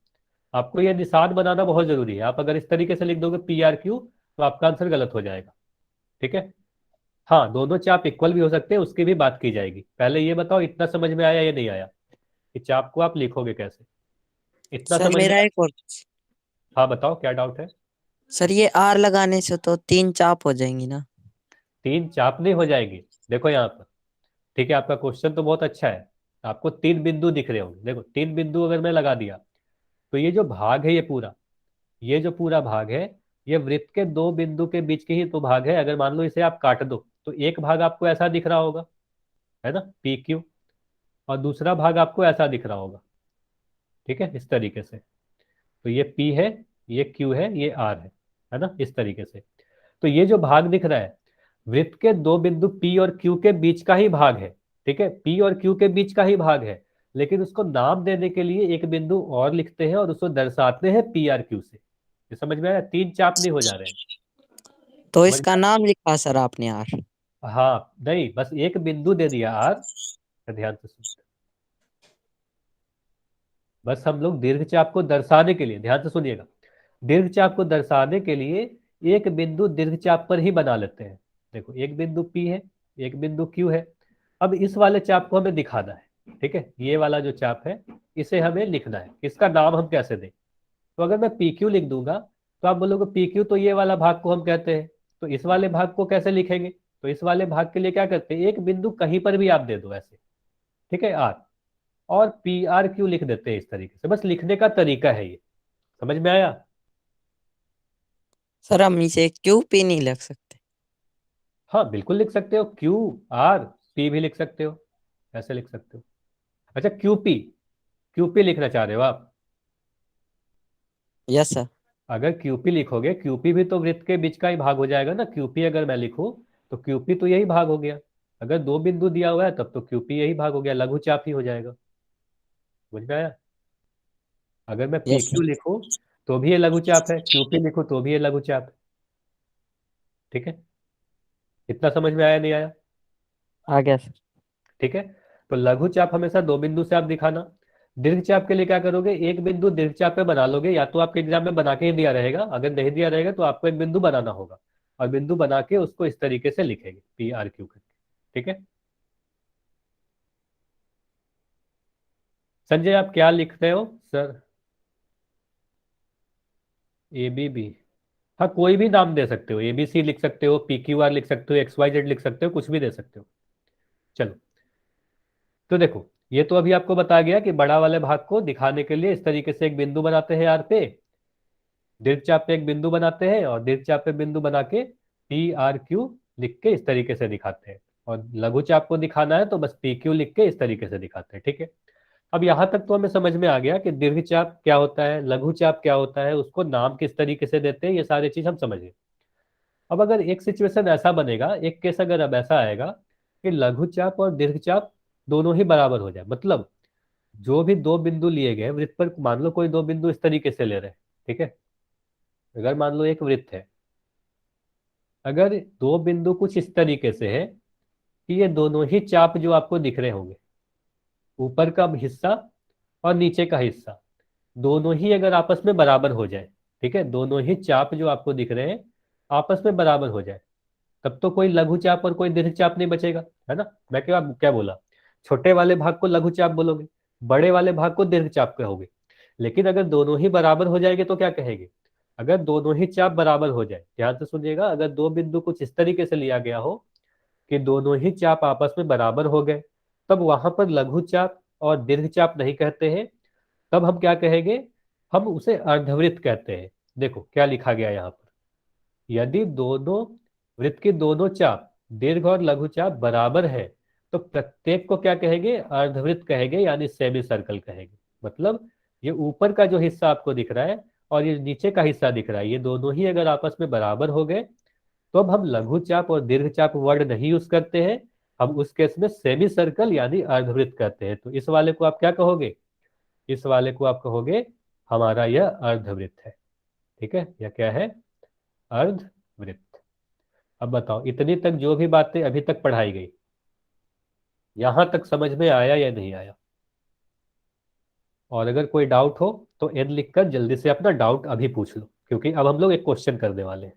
आपको यह निशान बनाना बहुत जरूरी है, आप अगर इस तरीके से लिख दोगे पी आर क्यू तो आपका आंसर गलत हो जाएगा। ठीक है, हाँ दोनों चाप इक्वल भी हो सकते हैं, उसकी भी बात की जाएगी। पहले ये बताओ इतना समझ में आया या नहीं आया, कि चाप को आप लिखोगे कैसे, इतना सर समझ में मेरा आया? एक और। हाँ बताओ क्या डाउट है। सर ये आर लगाने से तो 3 चाप हो जाएंगी ना? तीन चाप नहीं हो जाएगी, देखो यहाँ पर। ठीक है, आपका क्वेश्चन तो बहुत अच्छा है, आपको तीन बिंदु दिख रहे होंगे, देखो तीन बिंदु अगर मैं लगा दिया, तो ये जो भाग है ये पूरा, ये जो पूरा भाग है, ये वृत्त के दो बिंदु के बीच के ही तो भाग है। अगर मान लो इसे आप काट दो तो एक भाग आपको ऐसा दिख रहा होगा, है ना, पी क्यू, और दूसरा भाग आपको ऐसा दिख रहा होगा। ठीक है, इस तरीके से, तो ये पी है, ये क्यू है, ये आर है ना, इस तरीके से। तो ये जो भाग दिख रहा है, वृत्त के दो बिंदु पी और क्यू के बीच का ही भाग है। ठीक है, पी और क्यू के बीच का ही भाग है, लेकिन उसको नाम देने के लिए एक बिंदु और लिखते हैं और उसको दर्शाते हैं पी आर क्यू से। ये समझ में आया, तीन चाप नहीं हो जा रहे हैं। तो समझ में इसका आया? नाम लिखा सर आपने आर? हाँ नहीं, बस एक बिंदु दे दिया आर, ध्यान से सुन। बस हम लोग दीर्घ चाप को दर्शाने के लिए, ध्यान से सुनिएगा, दीर्घ चाप को दर्शाने के लिए एक बिंदु दीर्घ चाप पर ही बना लेते हैं। देखो एक बिंदु P है, एक बिंदु Q है। अब इस वाले चाप को हमें दिखाना है, ठीक है, ये वाला जो चाप है इसे हमें लिखना है, इसका नाम हम कैसे दें? तो अगर मैं PQ लिख दूंगा तो आप बोलोगे PQ तो ये वाला भाग को हम कहते हैं, तो इस वाले भाग को कैसे लिखेंगे? तो इस वाले भाग के लिए क्या करते हैं, एक बिंदु कहीं पर भी आप दे दो ऐसे, ठीक है, आर, और PRQ लिख देते हैं इस तरीके से। बस लिखने का तरीका है ये, समझ में आया? सर हम इसे क्यों पे नहीं लिख सकते? हाँ बिल्कुल लिख सकते हो, QR P भी लिख सकते हो, ऐसे लिख सकते हो। अच्छा QP लिखना चाह रहे हो आप? Yes sir. अगर QP लिखोगे, QP भी तो वृत्त के बीच का ही भाग हो जाएगा ना। QP अगर मैं लिखूं तो QP तो यही भाग हो गया। अगर दो बिंदु दिया हुआ है तब तो QP यही भाग हो गया, लघु चाप ही हो जाएगा। समझ में आया? अगर मैं यस PQ सर। लिखूं तो भी ये लघु चाप है, QP लिखूं तो भी ये लघु चाप है, ठीक है। इतना समझ में आया नहीं आया? आ गया सर। ठीक है। तो लघु चाप हमेशा दो बिंदु से आप दिखाना। दीर्घ चाप के लिए क्या करोगे, एक बिंदु दीर्घ चाप पे बना लोगे, या तो आपके एग्जाम में बना के ही दिया रहेगा, अगर नहीं दिया रहेगा तो आपको एक बिंदु बनाना होगा, और बिंदु बना के उसको इस तरीके से लिखेंगे PRQ करके, ठीक है। संजय आप क्या लिख रहे हो सर? ABB, हाँ कोई भी नाम दे सकते हो, ABC लिख सकते हो, PQR लिख सकते हो, XYZ लिख सकते हो, कुछ भी दे सकते हो। चलो, तो देखो ये तो अभी आपको बता गया कि बड़ा वाले भाग को दिखाने के लिए इस तरीके से एक बिंदु बनाते हैं आर पे, दीर्घ चाप पे एक बिंदु बनाते हैं, और दीर्घ चाप पे बिंदु बना के PRQ लिख के इस तरीके से दिखाते हैं। और लघु चाप को दिखाना है तो बस PQ लिख के इस तरीके से दिखाते हैं, ठीक है। अब यहां तक तो हमें समझ में आ गया कि दीर्घ चाप क्या होता है, लघु चाप क्या होता है, उसको नाम किस तरीके से देते हैं, ये सारी चीज हम समझ गए। अब अगर एक सिचुएशन ऐसा बनेगा, एक केस अगर अब ऐसा आएगा कि लघु चाप और दीर्घ चाप दोनों ही बराबर हो जाए, मतलब जो भी दो बिंदु लिए गए वृत्त पर, मान लो कोई दो बिंदु इस तरीके से ले रहे हैं, ठीक है। अगर मान लो एक वृत्त है, अगर दो बिंदु कुछ इस तरीके से है कि ये दोनों ही चाप जो आपको दिख रहे होंगे, ऊपर का हिस्सा और नीचे का हिस्सा, दोनों ही अगर आपस में बराबर हो जाए, ठीक है, दोनों ही चाप जो आपको दिख रहे हैं आपस में बराबर हो जाए, तब तो कोई लघु चाप और कोई दीर्घ चाप नहीं बचेगा, है ना। मैं क्या क्या बोला, छोटे वाले भाग को लघु चाप बोलोगे, बड़े वाले भाग को दीर्घ चाप कहोगे। लेकिन अगर दोनों ही बराबर हो जाएंगे तो क्या कहेंगे? अगर दोनों ही चाप बराबर हो जाए, ध्यान से सुनिएगा, अगर दो बिंदु कुछ इस तरीके से लिया गया हो कि दोनों ही चाप आपस में बराबर हो गए, तब वहां पर लघु चाप और दीर्घ चाप नहीं कहते हैं, तब हम क्या कहेंगे, हम उसे अर्धवृत्त कहते हैं। देखो क्या लिखा गया यहाँ पर, यदि दोनों वृत्त की दोनों चाप दीर्घ और लघु चाप बराबर है तो प्रत्येक को क्या कहेंगे, अर्धवृत्त कहेंगे, यानी सेमी सर्कल कहेंगे। मतलब ये ऊपर का जो हिस्सा आपको दिख रहा है और ये नीचे का हिस्सा दिख रहा है, ये दोनों ही अगर आपस में बराबर हो गए तो अब हम लघु चाप और दीर्घ चाप वर्ड नहीं यूज करते हैं, हम उस केस में सेमी सर्कल यानी अर्धवृत्त कहते हैं। तो इस वाले को आप क्या कहोगे, इस वाले को आप कहोगे हमारा यह अर्धवृत्त है, ठीक है, यह क्या है, अर्धवृत्त। अब बताओ इतनी तक जो भी बातें अभी तक पढ़ाई गई, यहां तक समझ में आया या नहीं आया? और अगर कोई डाउट हो तो एन लिखकर जल्दी से अपना डाउट अभी पूछ लो, क्योंकि अब हम लोग एक क्वेश्चन करने वाले हैं।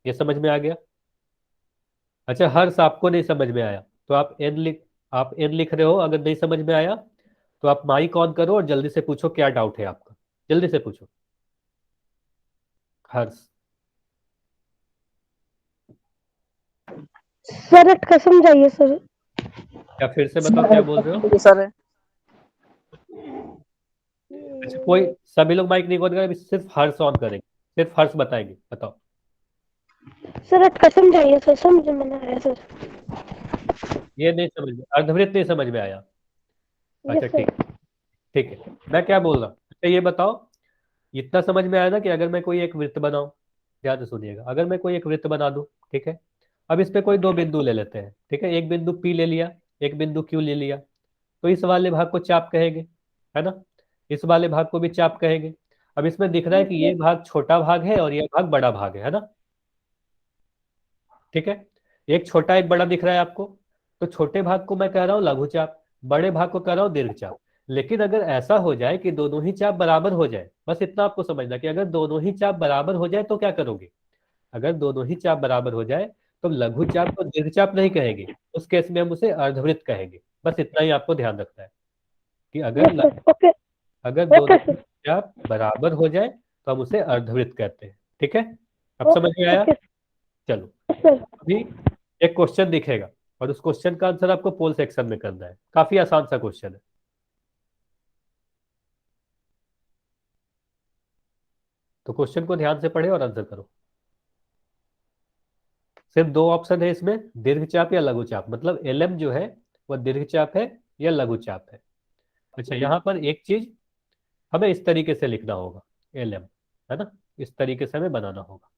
ये समझ में आ गया? अच्छा हर्ष आपको नहीं समझ में आया तो आप एन लिख रहे हो, अगर नहीं समझ में आया तो आप माइक ऑन करो और जल्दी से पूछो क्या डाउट है आपका, जल्दी से पूछो। हर्ष, सर अटका समझाइए सर। क्या फिर से बताओ क्या बोल रहे हो? सर अच्छा कोई, सभी लोग माइक नहीं ऑन करेंगे, सिर्फ हर्ष ऑन करेंगे, सिर्फ हर्ष बताएंगे, बताओ। सर अटका समझाइए सर, समझ में नहीं आया सर। ये नहीं समझ में, अर्धवृत्त नहीं समझ में आया? अच्छा यस ठीक, सर। ठीक है, मैं क्या बोल रहा हूँ, अच्छा ये बताओ, इतना समझ में आया ना कि अगर मैं कोई एक वृत्त बनाऊं, ध्यान से सुनिएगा, अगर मैं कोई एक वृत्त बना दूं, ठीक है, अब इस पे कोई दो बिंदु ले लेते हैं, ठीक है, एक बिंदु P ले लिया, एक बिंदु Q ले लिया, तो इस वाले भाग को चाप कहेंगे, है ना, इस वाले भाग को भी चाप कहेंगे। अब इसमें दिख रहा है कि ये भाग छोटा भाग है और ये भाग बड़ा भाग है ना, ठीक है। एक छोटा एक बड़ा दिख रहा है आपको, तो छोटे भाग को मैं कह रहा हूँ लघु चाप, बड़े भाग को कह रहा हूँ दीर्घ चाप। लेकिन अगर ऐसा हो जाए कि दोनों ही चाप बराबर हो जाए, बस इतना आपको समझना कि अगर दोनों ही चाप बराबर हो जाए तो क्या करोगे। अगर दोनों ही चाप बराबर हो जाए तो लघु चाप को दीर्घ चाप नहीं कहेंगे, उस केस में हम उसे अर्धवृत्त कहेंगे। बस इतना ही आपको ध्यान रखना है कि यस सर, ओके। अगर दोनों ओके ही सर। चाप बराबर हो जाए तो हम उसे अर्धवृत्त कहते हैं। ठीक है, अब समझ में आया। ओके चलो, सर। अभी एक क्वेश्चन दिखेगा और उस क्वेश्चन का आंसर आपको पोल सेक्शन में करना है। काफी आसान सा क्वेश्चन है, तो क्वेश्चन को ध्यान से पढ़े और आंसर करो। सिर्फ दो ऑप्शन है इसमें, दीर्घ चाप या लघु चाप, मतलब एलएम जो है वह दीर्घ चाप है या लघु चाप है। अच्छा, यहाँ पर एक चीज हमें इस तरीके से लिखना होगा, एलएम, है ना, इस तरीके से हमें बनाना होगा।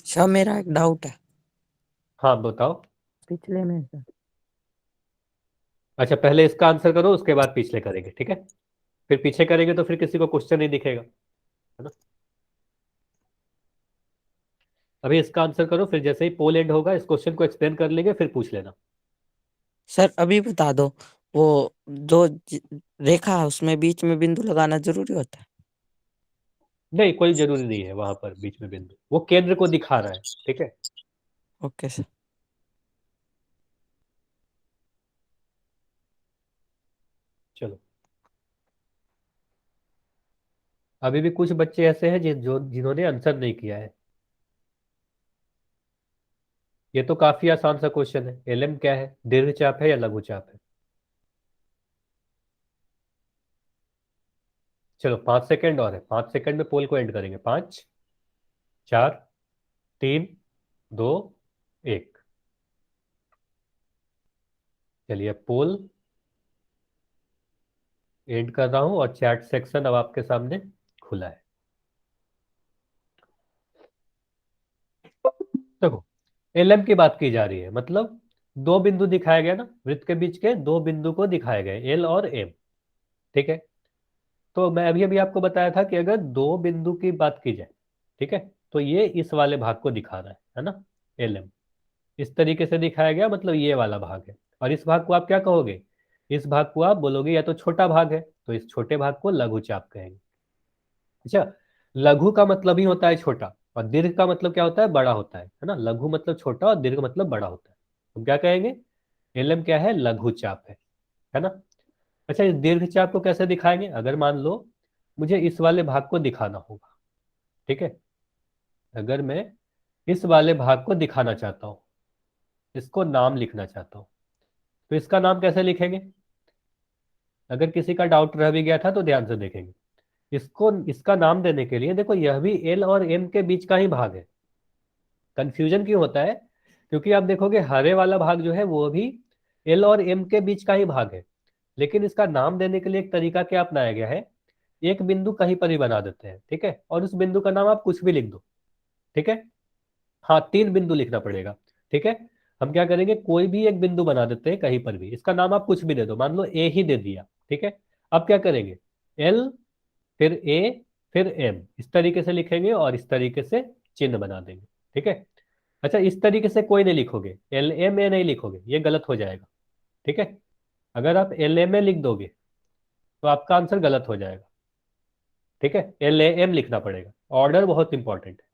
सर मेरा एक डाउट है हाँ बताओ। पिछले में सर। अच्छा, पहले इसका आंसर करो, उसके बाद पिछले करेंगे, ठीक है। फिर पीछे करेंगे तो फिर किसी को क्वेश्चन नहीं दिखेगा, है ना। अभी इसका आंसर करो, फिर जैसे ही पोल एंड होगा इस क्वेश्चन को एक्सप्लेन कर लेंगे, फिर पूछ लेना। सर अभी बता दो, वो जो रेखा है उसमें बीच में बिंदु लगाना जरूरी होता है। नहीं, कोई जरूरी नहीं है वहां पर बीच में बिंदु, वो केंद्र को दिखा रहा है, ठीक है। Okay sir. चलो, अभी भी कुछ बच्चे ऐसे हैं जिन्होंने आंसर नहीं किया है। ये तो काफी आसान सा क्वेश्चन है, एलएम क्या है, दीर्घ चाप है या लघु चाप है। चलो 5 सेकंड और है, 5 सेकंड में पोल को एंड करेंगे। 5, 4, 3, 2, 1। चलिए पोल एंड कर रहा हूं और चैट सेक्शन अब आपके सामने खुला है। देखो, एलएम की बात की जा रही है, मतलब दो बिंदु दिखाए गए ना, वृत्त के बीच के दो बिंदु को दिखाए गए, एल और एम, ठीक है। तो मैं अभी अभी आपको बताया था कि अगर दो बिंदु की बात की जाए, ठीक है, तो ये इस वाले भाग को दिखा रहा है ना, एल एम। इस तरीके से दिखाया गया, मतलब ये वाला भाग है। और इस भाग को आप क्या कहोगे, इस भाग को आप बोलोगे या तो छोटा भाग है, तो इस छोटे भाग को लघु चाप कहेंगे। अच्छा, लघु का मतलब ही होता है छोटा, और दीर्घ का मतलब क्या होता है, बड़ा होता है ना। लघु मतलब छोटा और दीर्घ मतलब बड़ा होता है। हम क्या कहेंगे, एलएम क्या है, लघु चाप है ना। अच्छा, इस दीर्घ चाप को कैसे दिखाएंगे, अगर मान लो मुझे इस वाले भाग को दिखाना होगा, ठीक है। अगर मैं इस वाले भाग को दिखाना चाहता हूं, इसको नाम लिखना चाहता हूं, तो इसका नाम कैसे लिखेंगे। अगर किसी का डाउट रह भी गया था तो ध्यान से देखेंगे। इसको इसका नाम देने के लिए देखो, यह भी एल और एम के बीच का ही भाग है। कंफ्यूजन क्यों होता है, क्योंकि आप देखोगे हरे वाला भाग जो है वो भी एल और एम के बीच का ही भाग है। लेकिन इसका नाम देने के लिए एक तरीका क्या अपनाया गया है, एक बिंदु कहीं पर ही बना देते हैं, ठीक है, और उस बिंदु का नाम आप कुछ भी लिख दो, ठीक है। हाँ, 3 बिंदु लिखना पड़ेगा, ठीक है। हम क्या करेंगे, कोई भी एक बिंदु बना देते हैं कहीं पर भी, इसका नाम आप कुछ भी दे दो, मान लो ए ही दे दिया, ठीक है। अब क्या करेंगे, एल, फिर ए, फिर एम, इस तरीके से लिखेंगे और इस तरीके से चिन्ह बना देंगे, ठीक है। अच्छा, इस तरीके से कोई नहीं लिखोगे, एल एम ए नहीं लिखोगे, ये गलत हो जाएगा, ठीक है। अगर आप एल एम ए लिख दोगे तो आपका आंसर गलत हो जाएगा, ठीक है। एल ए एम लिखना पड़ेगा, ऑर्डर बहुत इंपॉर्टेंट है।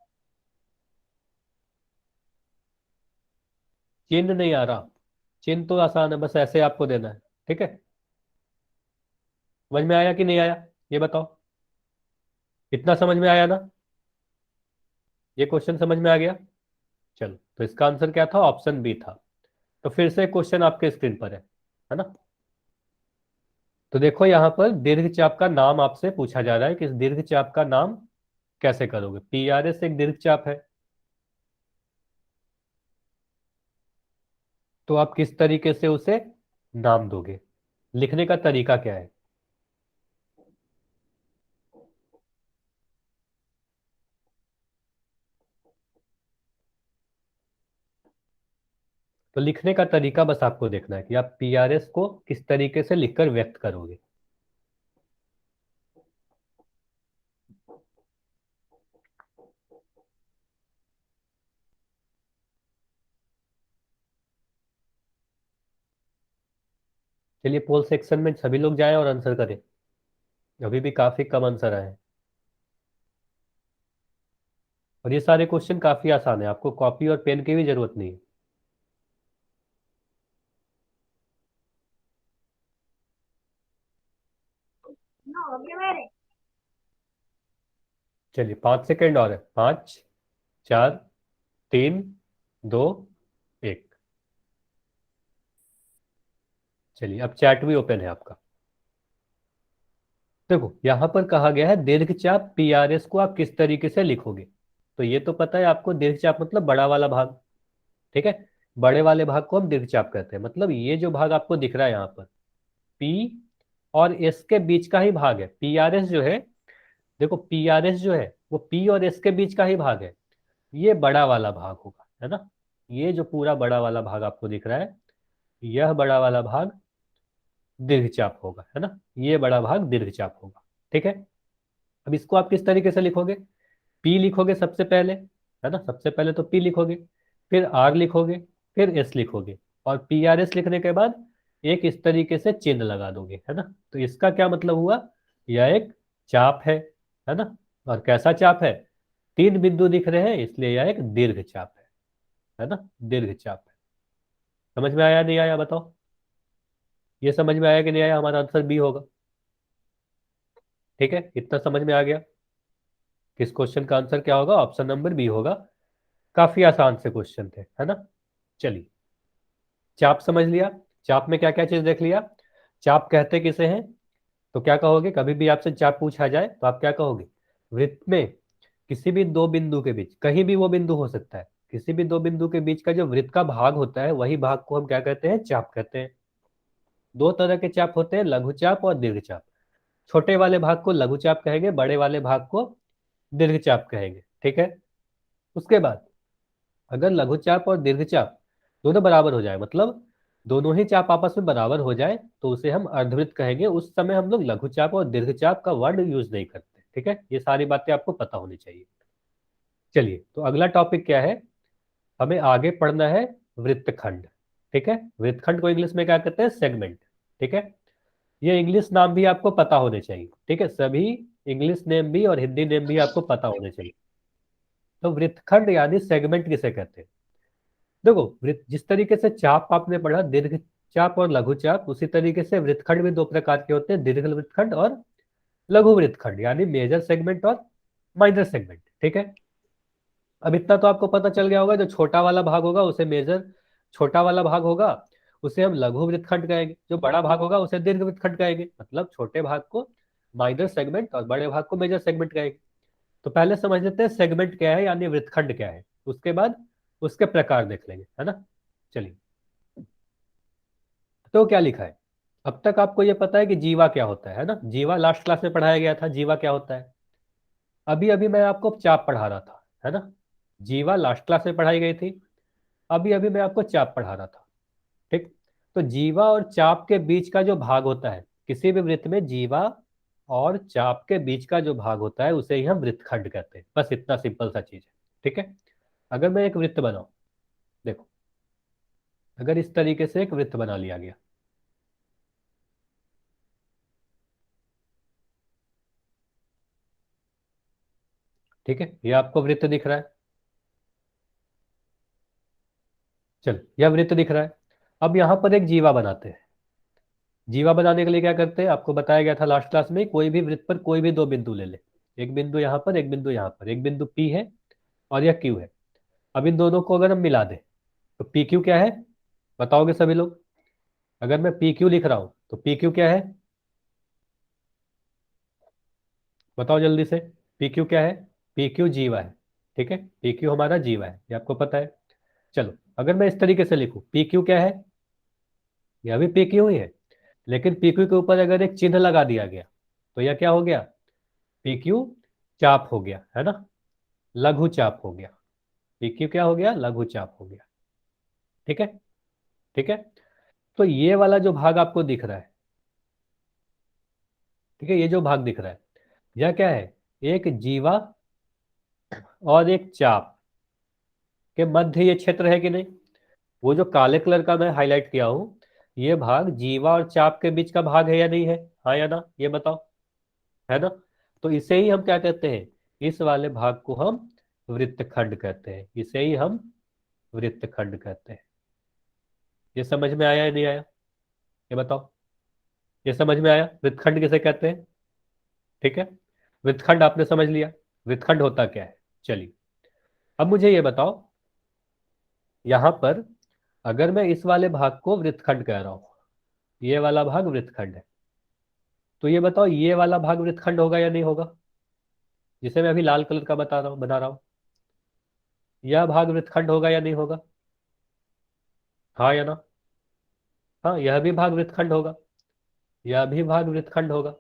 चिन्ह नहीं आ रहा, चिन्ह तो आसान है, बस ऐसे आपको देना है, ठीक है। समझ में आया कि नहीं आया, ये बताओ। इतना समझ में आया ना, ये क्वेश्चन समझ में आ गया। चलो, तो इसका आंसर क्या था, ऑप्शन बी था। तो फिर से क्वेश्चन आपके स्क्रीन पर है ना। तो देखो, यहाँ पर दीर्घ चाप का नाम आपसे पूछा जा रहा है कि इस दीर्घ चाप का नाम कैसे करोगे। पी आर एस एक दीर्घ चाप है, तो आप किस तरीके से उसे नाम दोगे, लिखने का तरीका क्या है। तो लिखने का तरीका बस आपको देखना है कि आप पी आर एस को किस तरीके से लिखकर व्यक्त करोगे। चलिए पोल सेक्शन में सभी लोग जाएं और आंसर करें, अभी भी काफी कम आंसर आए हैं। और ये सारे क्वेश्चन काफी आसान है, आपको कॉपी और पेन की भी जरूरत नहीं है। चलिए 5 सेकेंड और है, 5, 4, 3, 2, 1। चलिए अब चैट भी ओपन है आपका। देखो यहां पर कहा गया है दीर्घचाप पीआरएस को आप किस तरीके से लिखोगे। तो ये तो पता है आपको, दीर्घचाप मतलब बड़ा वाला भाग, ठीक है। बड़े वाले भाग को हम दीर्घचाप कहते हैं, मतलब ये जो भाग आपको दिख रहा है यहाँ पर, पी और एस के बीच का ही भाग है पीआरएस जो है। देखो पीआरएस जो है वो पी और एस के बीच का ही भाग है, ये बड़ा वाला भाग होगा, है ना। ये जो पूरा बड़ा वाला भाग आपको दिख रहा है, यह बड़ा वाला भाग दीर्घचाप होगा, है ना। ये बड़ा भाग दीर्घचाप होगा, ठीक है। अब इसको आप किस तरीके से लिखोगे, पी लिखोगे सबसे पहले, है ना, सबसे पहले तो पी लिखोगे, फिर आर लिखोगे, फिर एस लिखोगे, और पी आर एस लिखने के बाद एक इस तरीके से चिन्ह लगा दोगे, है ना। तो इसका क्या मतलब हुआ, यह एक चाप है ना। और कैसा चाप है, 3 बिंदु दिख रहे हैं इसलिए यह एक दीर्घ चाप है ना, दीर्घ चाप है। समझ में आया नहीं आया बताओ, ये समझ में आया कि नहीं आया, हमारा आंसर बी होगा, ठीक है। इतना समझ में आ गया, किस क्वेश्चन का आंसर क्या होगा, ऑप्शन नंबर बी होगा। काफी आसान से क्वेश्चन थे, है ना। चलिए चाप समझ लिया, चाप में क्या क्या चीज देख लिया। चाप कहते किसे हैं, तो क्या कहोगे, कभी भी आपसे चाप पूछा जाए तो आप क्या कहोगे, वृत्त में किसी भी दो बिंदु के बीच, कहीं भी वो बिंदु हो सकता है, किसी भी दो बिंदु के बीच का जो वृत्त का भाग होता है वही भाग को हम क्या कहते हैं, चाप कहते हैं। दो तरह के चाप होते हैं, लघु चाप और दीर्घ चाप। छोटे वाले भाग को लघु चाप कहेंगे, बड़े वाले भाग को दीर्घ चाप कहेंगे, ठीक है। उसके बाद अगर लघु चाप और दीर्घ चाप दोनों बराबर हो जाए, मतलब दोनों ही चाप आपस में बराबर हो जाए, तो उसे हम अर्धवृत्त कहेंगे। उस समय हम लोग लघु चाप और दीर्घ चाप का वर्ड यूज नहीं करते, ठीक है। ये सारी बातें आपको पता होनी चाहिए। चलिए तो अगला टॉपिक क्या है, हमें आगे पढ़ना है वृत्तखंड, ठीक है। वृत्तखंड को इंग्लिश में क्या कहते हैं, सेगमेंट, ठीक है। ये इंग्लिश नाम भी आपको पता होने चाहिए, ठीक है। सभी इंग्लिश नेम भी और हिंदी नेम भी आपको पता होने चाहिए। तो वृत्तखंड यानी सेगमेंट किसे कहते हैं, देखो वृत्त जिस तरीके से चाप आपने पढ़ा दीर्घ चाप और लघु चाप, उसी तरीके से वृत्तखंड भी दो प्रकार के होते हैं, दीर्घ वृत्तखंड और लघु वृत्तखंड, यानी मेजर सेगमेंट और माइनर सेगमेंट, ठीक है। अब इतना तो आपको पता चल गया होगा, जो छोटा वाला भाग होगा उसे मेजर, छोटा वाला भाग होगा उसे हम लघु वृत्तखंड कहेंगे, जो बड़ा भाग होगा उसे दीर्घ वृत्तखंड कहेंगे, मतलब छोटे भाग को माइनर सेगमेंट और बड़े भाग को मेजर सेगमेंट कहेंगे। तो पहले समझ लेते हैं सेगमेंट क्या है, यानी वृत्तखंड क्या है, उसके बाद उसके प्रकार देख लेंगे, है ना। चलिए तो क्या लिखा है, अब तक आपको यह पता है कि जीवा क्या होता है ना, जीवा लास्ट क्लास में पढ़ाया गया था, जीवा क्या होता है। अभी अभी मैं आपको चाप पढ़ा रहा था, है ना। जीवा लास्ट क्लास में पढ़ाई गई थी, अभी अभी मैं आपको चाप पढ़ा रहा था, ठीक। तो जीवा और चाप के बीच का जो भाग होता है, किसी भी वृत्त में जीवा और चाप के बीच का जो भाग होता है उसे ही हम वृत्तखंड कहते हैं, बस इतना सिंपल सा चीज है, ठीक है। अगर मैं एक वृत्त बनाऊं, देखो अगर इस तरीके से एक वृत्त बना लिया गया, ठीक है, ये आपको वृत्त दिख रहा है, चलो यह वृत्त दिख रहा है। अब यहां पर एक जीवा बनाते हैं। जीवा बनाने के लिए क्या करते हैं, आपको बताया गया था लास्ट क्लास में, कोई भी वृत्त पर कोई भी दो बिंदु ले ले, एक बिंदु यहां पर, एक बिंदु यहां पर, एक बिंदु पी है और यह क्यू है। अब इन दोनों को अगर हम मिला दें तो पी क्यू क्या है, बताओगे सभी लोग। अगर मैं पी क्यू लिख रहा हूं तो पी क्यू क्या है, बताओ जल्दी से। पी क्यू क्या है, पी क्यू जीवा है, ठीक है। पी क्यू हमारा जीवा है, ये आपको पता है। चलो अगर मैं इस तरीके से लिखूं, पी क्यू क्या है, यह भी पी क्यू ही है, लेकिन पी क्यू के ऊपर अगर एक चिन्ह लगा दिया गया तो यह क्या हो गया, पी क्यू चाप हो गया, है ना, लघु चाप हो गया। पी क्यू क्या हो गया, लघु चाप हो गया, ठीक है, ठीक है। तो ये वाला जो भाग आपको दिख रहा है, ठीक है, ये जो भाग दिख रहा है यह क्या है, एक जीवा और एक चाप के मध्य ये क्षेत्र है कि नहीं। वो जो काले कलर का मैं हाईलाइट किया हूं, ये भाग जीवा और चाप के बीच का भाग है या नहीं है? हाँ या ना, ये बताओ, है ना? तो इसे ही हम क्या कहते हैं? इस वाले भाग को हम वृत्तखंड कहते हैं, इसे ही हम वृत्तखंड कहते हैं। ये समझ में आया या नहीं आया, ये बताओ। ये समझ में आया वृत्तखंड किसे कहते हैं? ठीक है, वृत्तखंड आपने समझ लिया, वृत्तखंड होता क्या है। चलिए, अब मुझे ये बताओ, यहां पर अगर मैं इस वाले भाग को वृत्तखंड कह रहा हूं, ये वाला भाग वृत्तखंड है, तो ये बताओ ये वाला भाग वृत्तखंड होगा या नहीं होगा? जिसे मैं अभी लाल कलर का बता रहा हूं, बना रहा हूं, यह भाग वृत्तखंड होगा या नहीं होगा? हाँ या ना? हाँ, यह भी भाग वृत्तखंड होगा, यह भी भाग वृत्तखंड होगा,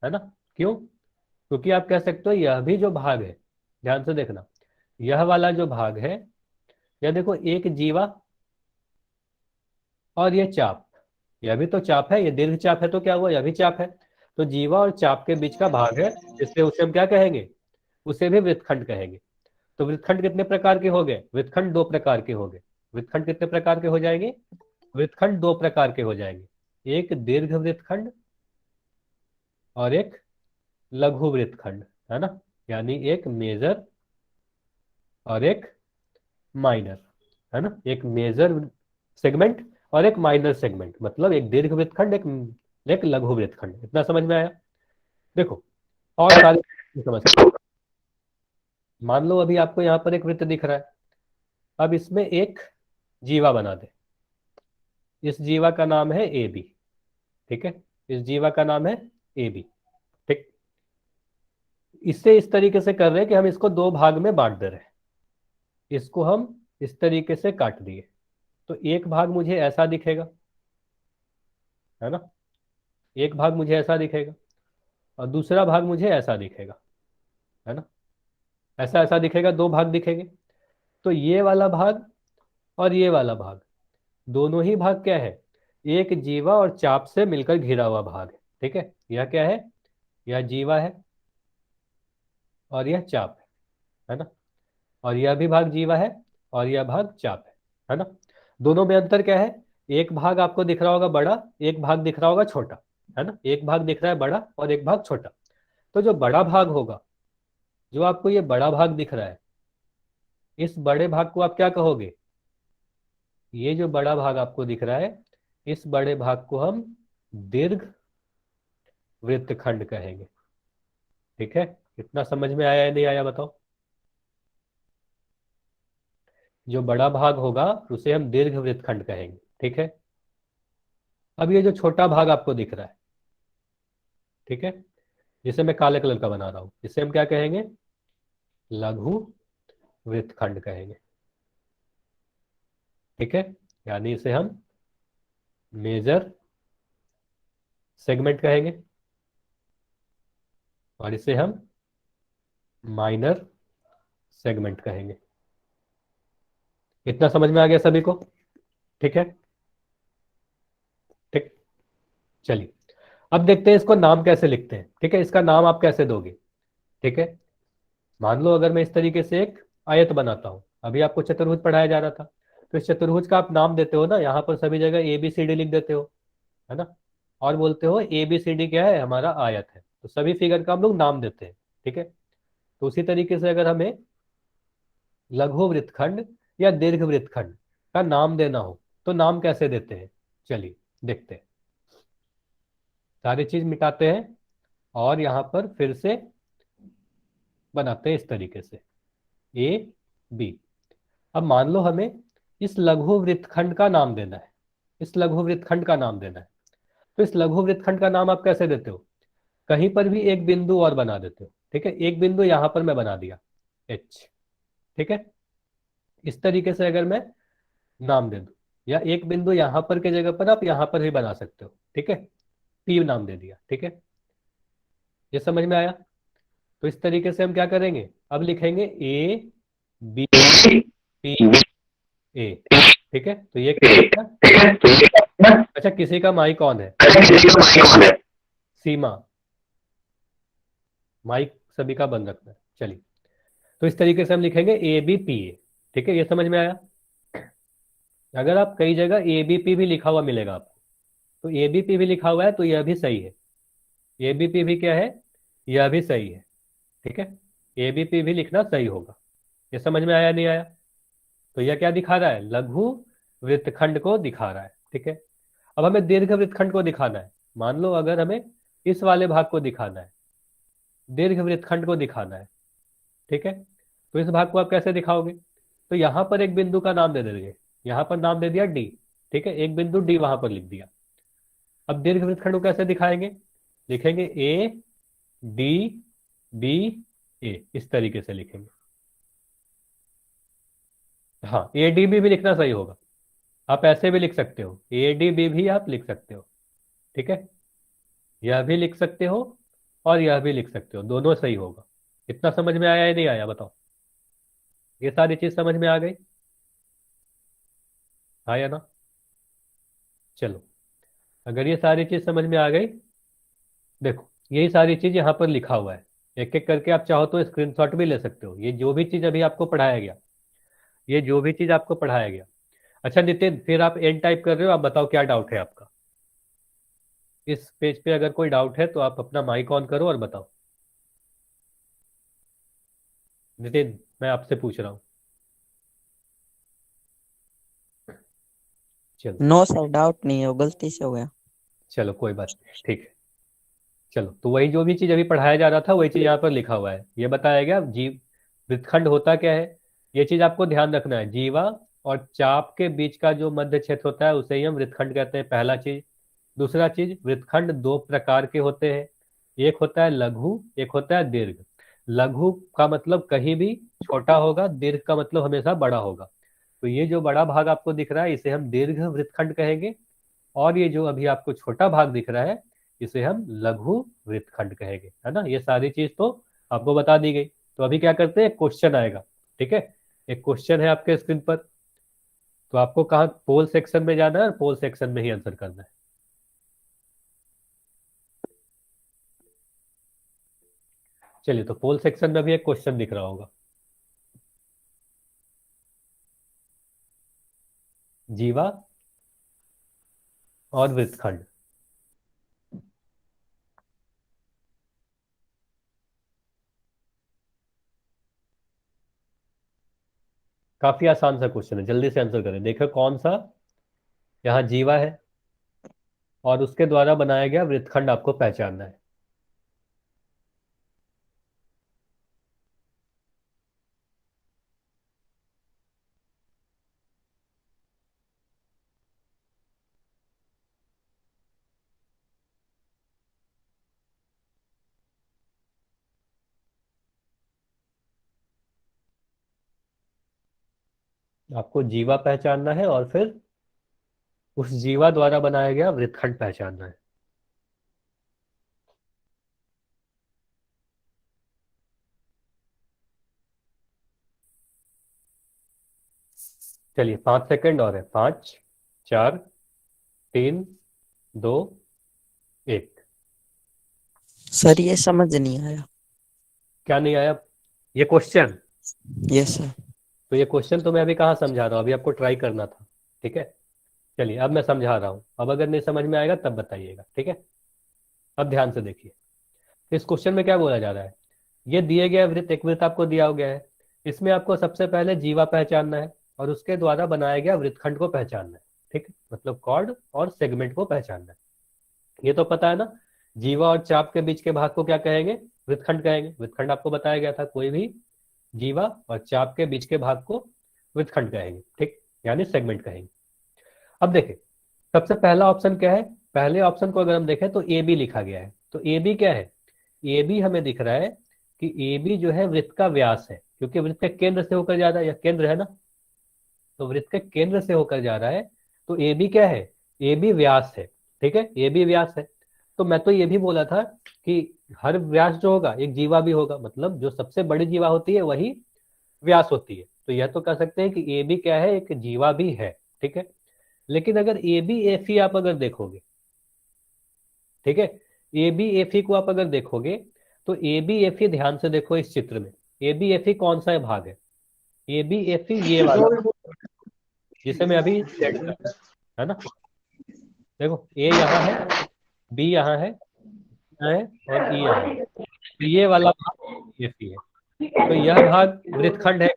है ना? क्यों? क्योंकि आप कह सकते हो यह भी जो भाग है, ध्यान से देखना, यह वाला जो भाग है, यह देखो एक जीवा और ये चाप, यह भी तो चाप है, ये दीर्घ चाप है, तो क्या हुआ, यह भी चाप है। तो जीवा और चाप के बीच का भाग है, इसलिए उसे हम क्या कहेंगे? उसे भी वृत्तखंड कहेंगे। तो वृत्तखंड कितने प्रकार के हो गए? वृत्तखंड दो प्रकार के हो गए। वृत्तखंड कितने प्रकार के हो जाएंगे? वृत्तखंड दो प्रकार के हो जाएंगे, एक दीर्घ वृत्तखंड और एक लघु वृत्तखंड, है ना? यानी एक मेजर और एक माइनर, है ना? एक मेजर सेगमेंट और एक माइनर सेगमेंट, मतलब एक दीर्घ वृत्तखंड, एक लघु वृत्तखंड। इतना समझ में आया? देखो, और सारे समझ, मान लो अभी आपको यहाँ पर एक वृत्त दिख रहा है, अब इसमें एक जीवा बना दे, इस जीवा का नाम है ए बी, ठीक है? इस जीवा का नाम है ए बी, ठीक? इससे इस तरीके से कर रहे हैं कि हम इसको दो भाग में बांट दे रहे हैं, इसको हम इस तरीके से काट दिए, तो एक भाग मुझे ऐसा दिखेगा, है ना? एक भाग मुझे ऐसा दिखेगा और दूसरा भाग मुझे ऐसा दिखेगा, है ना? ऐसा ऐसा दिखेगा, दो भाग दिखेंगे। तो ये वाला भाग और ये वाला भाग, दोनों ही भाग क्या है? एक जीवा और चाप से मिलकर घिरा हुआ भाग है, ठीक है? यह क्या है? यह जीवा है और यह चाप है ना? और यह भी भाग जीवा है और यह भाग चाप है ना? दोनों में अंतर क्या है? एक भाग आपको दिख रहा होगा बड़ा, एक भाग दिख रहा होगा छोटा, है ना? एक भाग दिख रहा है बड़ा और एक भाग छोटा। तो जो बड़ा भाग होगा, जो आपको ये बड़ा भाग दिख रहा है, इस बड़े भाग को आप क्या कहोगे? ये जो बड़ा भाग आपको दिख रहा है, इस बड़े भाग को हम दीर्घ वृत्तखंड कहेंगे, ठीक है? इतना समझ में आया या नहीं आया, बताओ। जो बड़ा भाग होगा उसे हम दीर्घ वृत्तखंड कहेंगे, ठीक है? अब ये जो छोटा भाग आपको दिख रहा है, ठीक है, जिसे मैं काले कलर का बना रहा हूं, इसे हम क्या कहेंगे? लघु वृत्तखंड कहेंगे, ठीक है? यानी इसे हम मेजर सेगमेंट कहेंगे और इसे हम माइनर सेगमेंट कहेंगे। इतना समझ में आ गया सभी को? ठीक है, ठीक। चलिए, अब देखते हैं इसको नाम कैसे लिखते हैं, ठीक है? इसका नाम आप कैसे दोगे, ठीक है? मान लो अगर मैं इस तरीके से एक आयत बनाता हूं, अभी आपको चतुर्भुज पढ़ाया जा रहा था, तो इस चतुर्भुज का आप नाम देते हो ना, यहां पर सभी जगह ए बी सी डी लिख देते हो, है ना? और बोलते हो ए बी सी डी क्या है? हमारा आयत है। तो सभी फिगर का हम लोग नाम देते हैं, ठीक है? तो उसी तरीके से अगर हमें लघु वृत्तखंड या दीर्घ वृत्तखंड का नाम देना हो, तो नाम कैसे देते हैं? चलिए देखते हैं। सारी चीज मिटाते हैं और यहां पर फिर से बनाते हैं इस तरीके से, ए बी। अब मान लो हमें इस लघु वृत्तखंड का नाम देना है, इस लघु वृत्तखंड का नाम देना है, तो इस लघु वृत्तखंड का नाम आप कैसे देते हो? कहीं पर भी एक बिंदु और बना देते हो, ठीक है? एक बिंदु यहां पर मैं बना दिया, एच, ठीक है? इस तरीके से अगर मैं नाम दे दूं, या एक बिंदु यहां पर के जगह पर आप यहां पर भी बना सकते हो, ठीक है? पी नाम दे दिया, ठीक है? ये समझ में आया? तो इस तरीके से हम क्या करेंगे, अब लिखेंगे ए बी पी ए, ठीक है? तो ये क्या है? अच्छा, किसी का माइक ऑन है, सीमा, माइक सभी का बंद रखना है। चलिए, तो इस तरीके से हम लिखेंगे ए बी पी ए, ठीक है? ये समझ में आया? अगर आप कई जगह ए बी पी भी लिखा हुआ मिलेगा आपको, तो एबीपी भी लिखा हुआ है, तो यह भी सही है। एबीपी भी क्या है, यह भी सही है। ठीक है, एबीपी भी लिखना सही होगा। ये समझ में आया नहीं आया? तो यह क्या दिखा रहा है, लघु वृत्तखंड को दिखा रहा है। ठीक है, अब हमें दीर्घ वृत्तखंड को दिखाना है। मान लो अगर हमें इस वाले भाग को दिखाना है, दीर्घ वृत्तखंड को दिखाना है, ठीक है, तो इस भाग को आप कैसे दिखाओगे? तो यहां पर एक बिंदु का नाम दे देंगे, यहां पर नाम दे दिया डी। ठीक है, एक बिंदु डी वहां पर लिख दिया। अब दीर्घ वृत्तखंड को कैसे दिखाएंगे? लिखेंगे ए डी बी ए, इस तरीके से लिखेंगे। हाँ, ए डी बी भी लिखना सही होगा। आप ऐसे भी लिख सकते हो, ए डी बी भी आप लिख सकते हो। ठीक है, यह भी लिख सकते हो और यह भी लिख सकते हो, दोनों सही होगा। इतना समझ में आया या नहीं आया बताओ? ये सारी चीज समझ में आ गई? हाँ या ना? चलो, अगर ये सारी चीज समझ में आ गई, देखो यही सारी चीज यहाँ पर लिखा हुआ है। एक एक करके आप चाहो तो स्क्रीनशॉट भी ले सकते हो। ये जो भी चीज अभी आपको पढ़ाया गया, ये जो भी चीज आपको पढ़ाया गया। अच्छा नितिन, फिर आप एन टाइप कर रहे हो, आप बताओ क्या डाउट है आपका? इस पेज पे अगर कोई डाउट है तो आप अपना माइक ऑन करो और बताओ। नितिन, मैं आपसे पूछ रहा हूँ। चलो नो सर, डाउट नहीं है, वो गलती से हो गया। चलो, कोई बात नहीं, ठीक है। चलो, तो वही जो भी चीज अभी पढ़ाया जा रहा था वही चीज यहाँ पर लिखा हुआ है। ये बताया गया जीव वृत्तखंड होता क्या है, ये चीज आपको ध्यान रखना है। जीवा और चाप के बीच का जो मध्य क्षेत्र होता है उसे ही हम वृत्तखंड कहते हैं, पहला चीज। दूसरा चीज, वृत्तखंड दो प्रकार के होते हैं, एक होता है लघु, एक होता है दीर्घ। लघु का मतलब कहीं भी छोटा होगा, दीर्घ का मतलब हमेशा बड़ा होगा। तो ये जो बड़ा भाग आपको दिख रहा है इसे हम दीर्घ वृत्तखंड कहेंगे, और ये जो अभी आपको छोटा भाग दिख रहा है इसे हम लघु वृत्तखंड कहेंगे, है ना? ये सारी चीज तो आपको बता दी गई। तो अभी क्या करते हैं, क्वेश्चन आएगा। ठीक है, एक क्वेश्चन है आपके स्क्रीन पर, तो आपको कहाँ पोल सेक्शन में जाना है और पोल सेक्शन में ही आंसर करना है। चलिए, तो पोल सेक्शन में भी एक क्वेश्चन दिख रहा होगा, जीवा और वृत्तखंड। काफी आसान सा क्वेश्चन है, जल्दी से आंसर करें। देखो कौन सा, यहाँ जीवा है और उसके द्वारा बनाया गया वृत्तखंड आपको पहचानना है। आपको जीवा पहचानना है और फिर उस जीवा द्वारा बनाया गया वृत्तखंड पहचानना है। चलिए, 5 सेकंड और है, 5 4 3 2 1। सर ये समझ नहीं आया। क्या नहीं आया? ये क्वेश्चन, यस सर। तो ये क्वेश्चन तो मैं अभी कहाँ समझा रहा हूँ, अभी आपको ट्राई करना था। ठीक है, चलिए अब मैं समझा रहा हूँ, अब अगर नहीं समझ में आएगा तब बताइएगा। ठीक है, अब ध्यान से देखिए, इस क्वेश्चन में क्या बोला जा रहा है। ये दिए गए वृत्त, एक वृत्त आपको दिया गया है, इसमें आपको सबसे पहले जीवा पहचानना है और उसके द्वारा बनाया गया वृत्तखंड को पहचानना है। ठीक है, मतलब कॉर्ड और सेगमेंट को पहचानना है। ये तो पता है ना, जीवा और चाप के बीच के भाग को क्या कहेंगे, वृत्तखंड कहेंगे। वृत्तखंड आपको बताया गया था, कोई भी जीवा और चाप के बीच के भाग को वृत्तखंड कहेंगे। ठीक, यानी सेगमेंट कहेंगे। अब देखें, सबसे पहला ऑप्शन क्या है, पहले ऑप्शन को अगर हम देखें तो ए बी लिखा गया है। तो ए बी क्या है, ए बी हमें दिख रहा है कि ए बी जो है वृत्त का व्यास है, क्योंकि वृत्त के केंद्र से होकर जा रहा है, यह केंद्र है ना, तो वृत्त के केंद्र से होकर जा रहा है। तो ए बी क्या है, ए बी व्यास है। ठीक है, ए बी व्यास है। तो मैं तो ये भी बोला था कि हर व्यास जो होगा एक जीवा भी होगा, मतलब जो सबसे बड़ी जीवा होती है वही व्यास होती है। तो यह तो कह सकते हैं कि ए बी क्या है, एक जीवा भी है। ठीक है, लेकिन अगर ए बी एफ ई आप अगर देखोगे, ठीक है, ए बी एफ ई को आप अगर देखोगे तो ए बी एफ ई, ध्यान से देखो इस चित्र में, ए बी एफ ई कौन सा भाग है, ए बी एफ ई ये वाला जिसे मैं अभी सेट कर, है ना, देखो ए यहाँ है, बी यहाँ है और ई यहाँ है, तो ये वाला भाग एफ ई है। तो यह भाग वृत्तखंड है,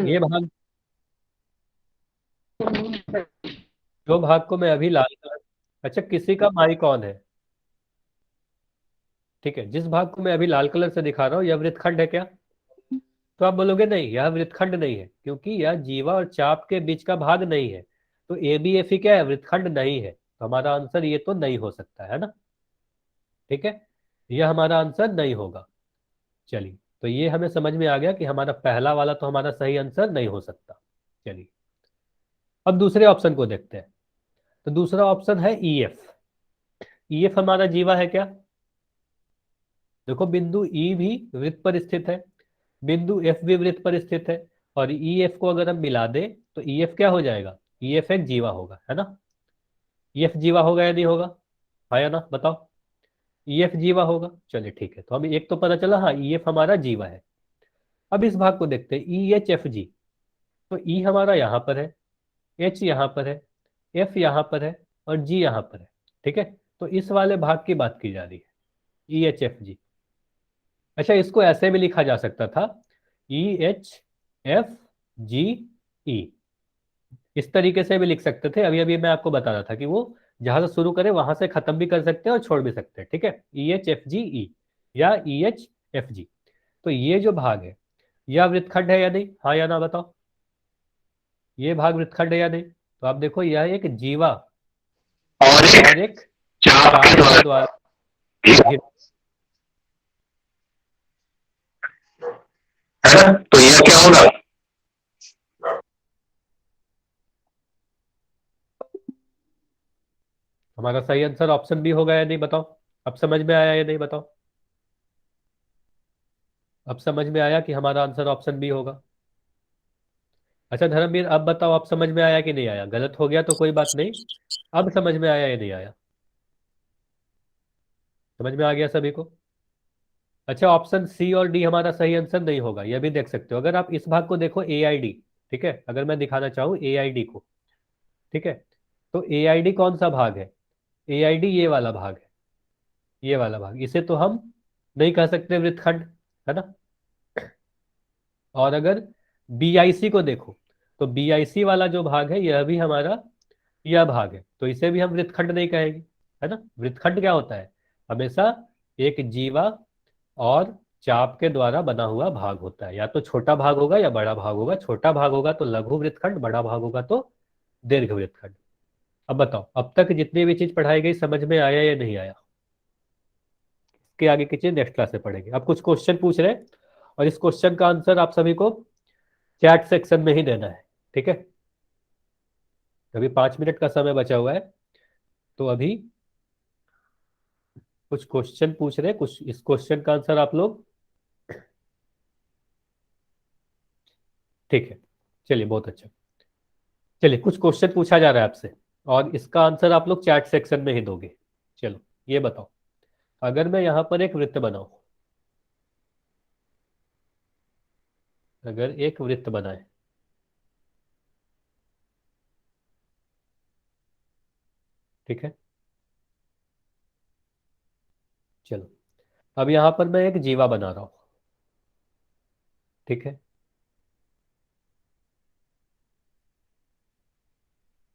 ये भाग, जो भाग को मैं अभी लाल कलर, अच्छा किसी का माइक ऑन है, ठीक है, जिस भाग को मैं अभी लाल कलर से दिखा रहा हूँ यह वृत्तखंड है क्या? तो आप बोलोगे नहीं, यह वृत्तखंड नहीं है, क्योंकि यह जीवा और चाप के बीच का भाग नहीं है। तो ए बी एफ ई क्या है? वृत्तखंड नहीं है। तो हमारा आंसर ये तो नहीं हो सकता है ना, ठीक है, यह हमारा आंसर नहीं होगा। चलिए, तो ये हमें समझ में आ गया कि हमारा पहला वाला तो हमारा सही आंसर नहीं हो सकता। चलिए, अब दूसरे ऑप्शन को देखते हैं। तो दूसरा ऑप्शन है ई एफ। ई एफ हमारा जीवा है क्या? देखो, बिंदु ई भी वृत्त पर स्थित है, बिंदु एफ भी वृत्त पर स्थित है, और ई एफ को अगर हम मिला दें तो ई एफ क्या हो जाएगा? ई एफ एक जीवा होगा, है ना? ई एफ जीवा होगा या नहीं होगा? हाँ या ना, बताओ। ई एफ जीवा होगा, चलिए ठीक है, तो हमें एक तो पता चला, हाँ ई एफ हमारा जीवा है। अब इस भाग को देखते हैं, ई एच एफ जी। तो ई हमारा यहाँ पर है, एच यहाँ पर है, एफ यहाँ पर है, और जी यहाँ पर है, ठीक है। तो इस वाले भाग की बात की जा रही है, ई एच एफ जी। अच्छा, इसको ऐसे भी लिखा जा सकता था, ई एच एफ जी ई, इस तरीके से भी लिख सकते थे। अभी अभी मैं आपको बता रहा था कि वो जहां से शुरू करे वहां से खत्म भी कर सकते हैं और छोड़ भी सकते हैं, ठीक है, ई एच एफ जी ई या ई एच एफ जी। तो ये जो भाग है यह वृत्तखंड है या नहीं? हाँ या ना, बताओ। ये भाग वृत्तखंड है या नहीं? तो आप देखो, यह एक जीवा और एक चाप चाप के के द्वारा द्वारा घिरा। है ना, तो यह क्या होगा? हमारा सही आंसर ऑप्शन बी होगा या नहीं, बताओ। अब समझ में आया या नहीं, बताओ। अब समझ में आया कि हमारा आंसर ऑप्शन बी होगा। अच्छा धर्मवीर, अब बताओ, अब समझ में आया कि नहीं आया? गलत हो गया तो कोई बात नहीं, अब समझ में आया या नहीं आया? समझ में आ गया सभी को? अच्छा, ऑप्शन सी और डी हमारा सही आंसर नहीं होगा, यह भी देख सकते हो। अगर आप इस भाग को देखो, ए आई डी, ठीक है, अगर मैं दिखाना चाहूँ ए आई डी को, ठीक है, तो ए आई डी कौन सा भाग है? ए आई डी ये वाला भाग है, ये वाला भाग, इसे तो हम नहीं कह सकते वृत्तखंड, है ना। और अगर बी आई सी को देखो, तो बी आई सी वाला जो भाग है यह भी हमारा यह भाग है, तो इसे भी हम वृत्तखंड नहीं कहेंगे, है ना। वृत्तखंड क्या होता है? हमेशा एक जीवा और चाप के द्वारा बना हुआ भाग होता है, या तो छोटा भाग होगा या बड़ा भाग होगा। छोटा भाग होगा तो लघु वृत्तखंड, बड़ा भाग होगा तो दीर्घ वृत्तखंड। अब बताओ, अब तक जितनी भी चीज पढ़ाई गई समझ में आया या नहीं आया? इसके आगे की चीज नेक्स्ट क्लास में पढ़ेंगे। अब कुछ क्वेश्चन पूछ रहे हैं, और इस क्वेश्चन का आंसर आप सभी को चैट सेक्शन में ही देना है, ठीक है। अभी 5 मिनट का समय बचा हुआ है, तो अभी कुछ क्वेश्चन पूछ रहे हैं, कुछ इस क्वेश्चन का आंसर आप लोग, ठीक है, चलिए बहुत अच्छा। चलिए, कुछ क्वेश्चन पूछा जा रहा है आपसे, और इसका आंसर आप लोग चैट सेक्शन में ही दोगे। चलो, ये बताओ, अगर मैं यहां पर एक वृत्त बनाऊं, अगर एक वृत्त बनाए, ठीक है, चलो, अब यहां पर मैं एक जीवा बना रहा हूं, ठीक है,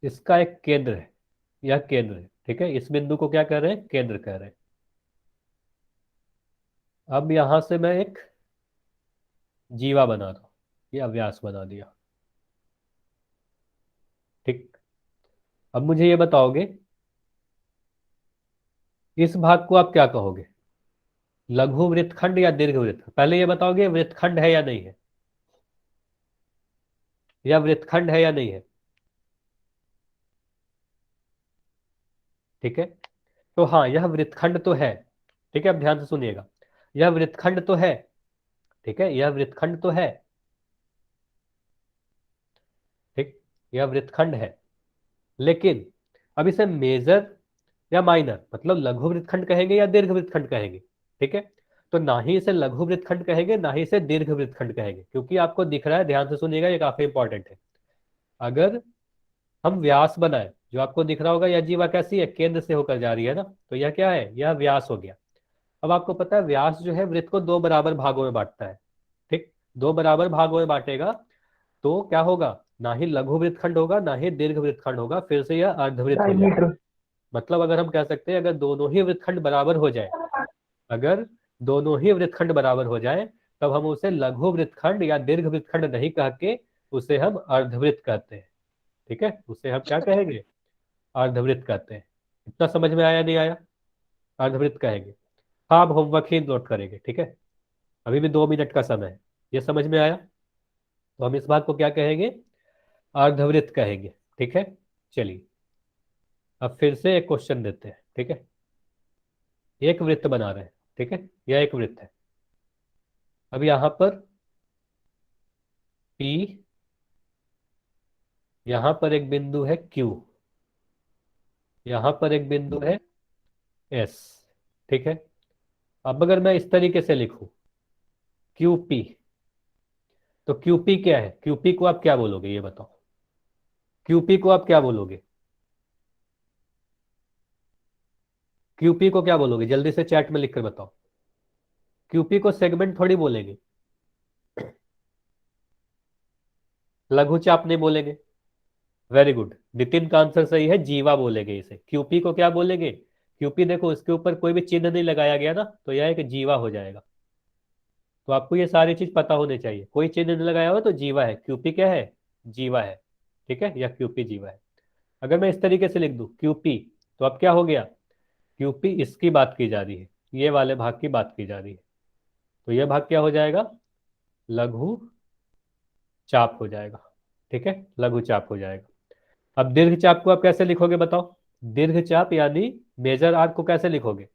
इसका एक केंद्र है, यह केंद्र है, ठीक है, इस बिंदु को क्या कह रहे हैं? केंद्र कह रहे हैं। अब यहां से मैं एक जीवा बना रहा हूं, यह व्यास बना दिया, ठीक। अब मुझे ये बताओगे, इस भाग को आप क्या कहोगे? लघु वृत्तखंड या दीर्घ वृत्त? पहले ये बताओगे वृत्तखंड है या नहीं है, या वृत्तखंड है या नहीं है, ठीक है। तो हाँ, यह वृत्तखंड तो है, ठीक है, अब ध्यान से सुनिएगा, यह वृत्तखंड तो है, ठीक है, यह वृत्तखंड तो है, ठीक, यह वृत्तखंड है। लेकिन अब इसे मेजर या माइनर, मतलब लघु वृत्तखंड कहेंगे या दीर्घ वृत्तखंड कहेंगे, ठीक है। तो ना ही इसे लघु वृत्तखंड कहेंगे, ना ही इसे दीर्घ वृत्तखंड कहेंगे, क्योंकि आपको दिख रहा है, ध्यान से सुनिएगा, ये काफी इंपॉर्टेंट है। अगर हम व्यास बनाए, जो आपको दिख रहा होगा यह जीवा कैसी है, केंद्र से होकर जा रही है ना, तो यह क्या है, यह व्यास हो गया। अब आपको पता है व्यास जो है वृत्त को दो बराबर भागों में बांटता है। ठीक, दो बराबर भागों में बांटेगा तो क्या होगा, ना ही लघु वृत्तखंड होगा ना ही दीर्घ वृत्तखंड होगा, फिर से यह अर्धवृत्त हो जाएगा। डायमीटर। मतलब अगर हम कह सकते हैं अगर दोनों ही वृत्तखंड बराबर हो जाए, अगर दोनों ही वृत्तखंड बराबर हो जाए तब हम उसे लघु वृत्तखंड या दीर्घ वृत्तखंड नहीं कह के उसे हम अर्धवृत्त कहते हैं। ठीक है, उसे हम क्या कहेंगे, अर्धवृत्त कहते हैं। इतना समझ में आया नहीं आया, अर्धवृत्त कहेंगे। हाँ, आप होमवर्क ही नोट करेंगे, ठीक है, अभी भी 2 मिनट का समय है। ये समझ में आया, तो हम इस बात को क्या कहेंगे, अर्धवृत्त कहेंगे। ठीक है, चलिए अब फिर से एक क्वेश्चन देते हैं। ठीक है, एक वृत्त बना रहे हैं। ठीक है, यह एक वृत्त है। अब यहां पर P, यहां पर एक बिंदु है Q, यहां पर एक बिंदु है S। ठीक है, अब अगर मैं इस तरीके से लिखूं QP, तो QP क्या है, QP को आप क्या बोलोगे ये बताओ, QP को आप क्या बोलोगे, QP को क्या बोलोगे, जल्दी से चैट में लिखकर बताओ। QP को सेगमेंट थोड़ी बोलेंगे, लघु चाप नहीं बोलेंगे। वेरी गुड, नितिन का आंसर सही है, जीवा बोलेंगे इसे। QP को क्या बोलेंगे, QP देखो इसके ऊपर कोई भी चिन्ह नहीं लगाया गया ना, तो यह एक जीवा हो जाएगा। तो आपको ये सारी चीज पता होनी चाहिए, कोई चिन्ह नहीं लगाया हुआ तो जीवा है, QP क्या है, जीवा है। ठीक है, या QP जीवा है। अगर मैं इस तरीके से लिख दूं QP, तो अब क्या हो गया, QP इसकी बात की जा रही है, ये वाले भाग की बात की जा रही है, तो यह भाग क्या हो जाएगा, लघु चाप हो जाएगा। ठीक है, लघु चाप हो जाएगा। अब दीर्घ चाप को आप कैसे लिखोगे बताओ, दीर्घ चाप यानी मेजर आर्क को कैसे लिखोगे,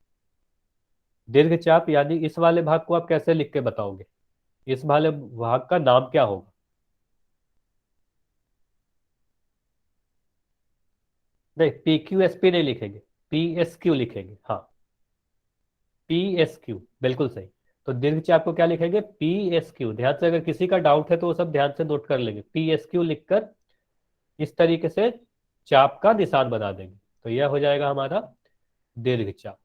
दीर्घ चाप यानी इस वाले भाग को आप कैसे लिख के बताओगे, इस वाले भाग का नाम क्या होगा, नहीं PQSP नहीं लिखेंगे, PSQ लिखेंगे। हाँ, PSQ बिल्कुल सही। तो दीर्घ चाप को क्या लिखेंगे, PSQ। ध्यान से, अगर किसी का डाउट है तो वो सब ध्यान से नोट कर लेंगे, PSQ लिखकर इस तरीके से चाप का निशान बना देंगे, तो यह हो जाएगा हमारा दीर्घ चाप।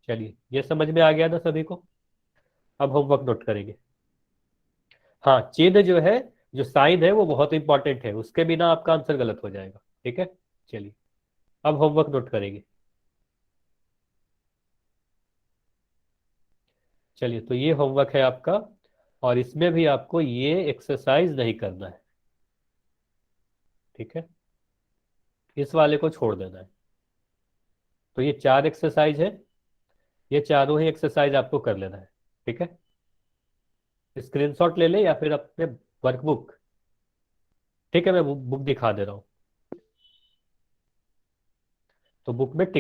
चलिए, ये समझ में आ गया ना सभी को, अब होमवर्क नोट करेंगे। हाँ, चिन्ह जो है, जो साइन है वो बहुत इंपॉर्टेंट है, उसके बिना आपका आंसर गलत हो जाएगा। ठीक है, चलिए अब होमवर्क नोट करेंगे। चलिए, तो ये होमवर्क है आपका, और इसमें भी आपको ये एक्सरसाइज नहीं करना है। ठीक है, इस वाले को छोड़ देना है। तो ये 4 एक्सरसाइज है, ये चारों ही एक्सरसाइज आपको कर लेना है। ठीक है, स्क्रीनशॉट ले ले या फिर अपने वर्कबुक। ठीक है, मैं बुक दिखा दे रहा हूँ, तो बुक में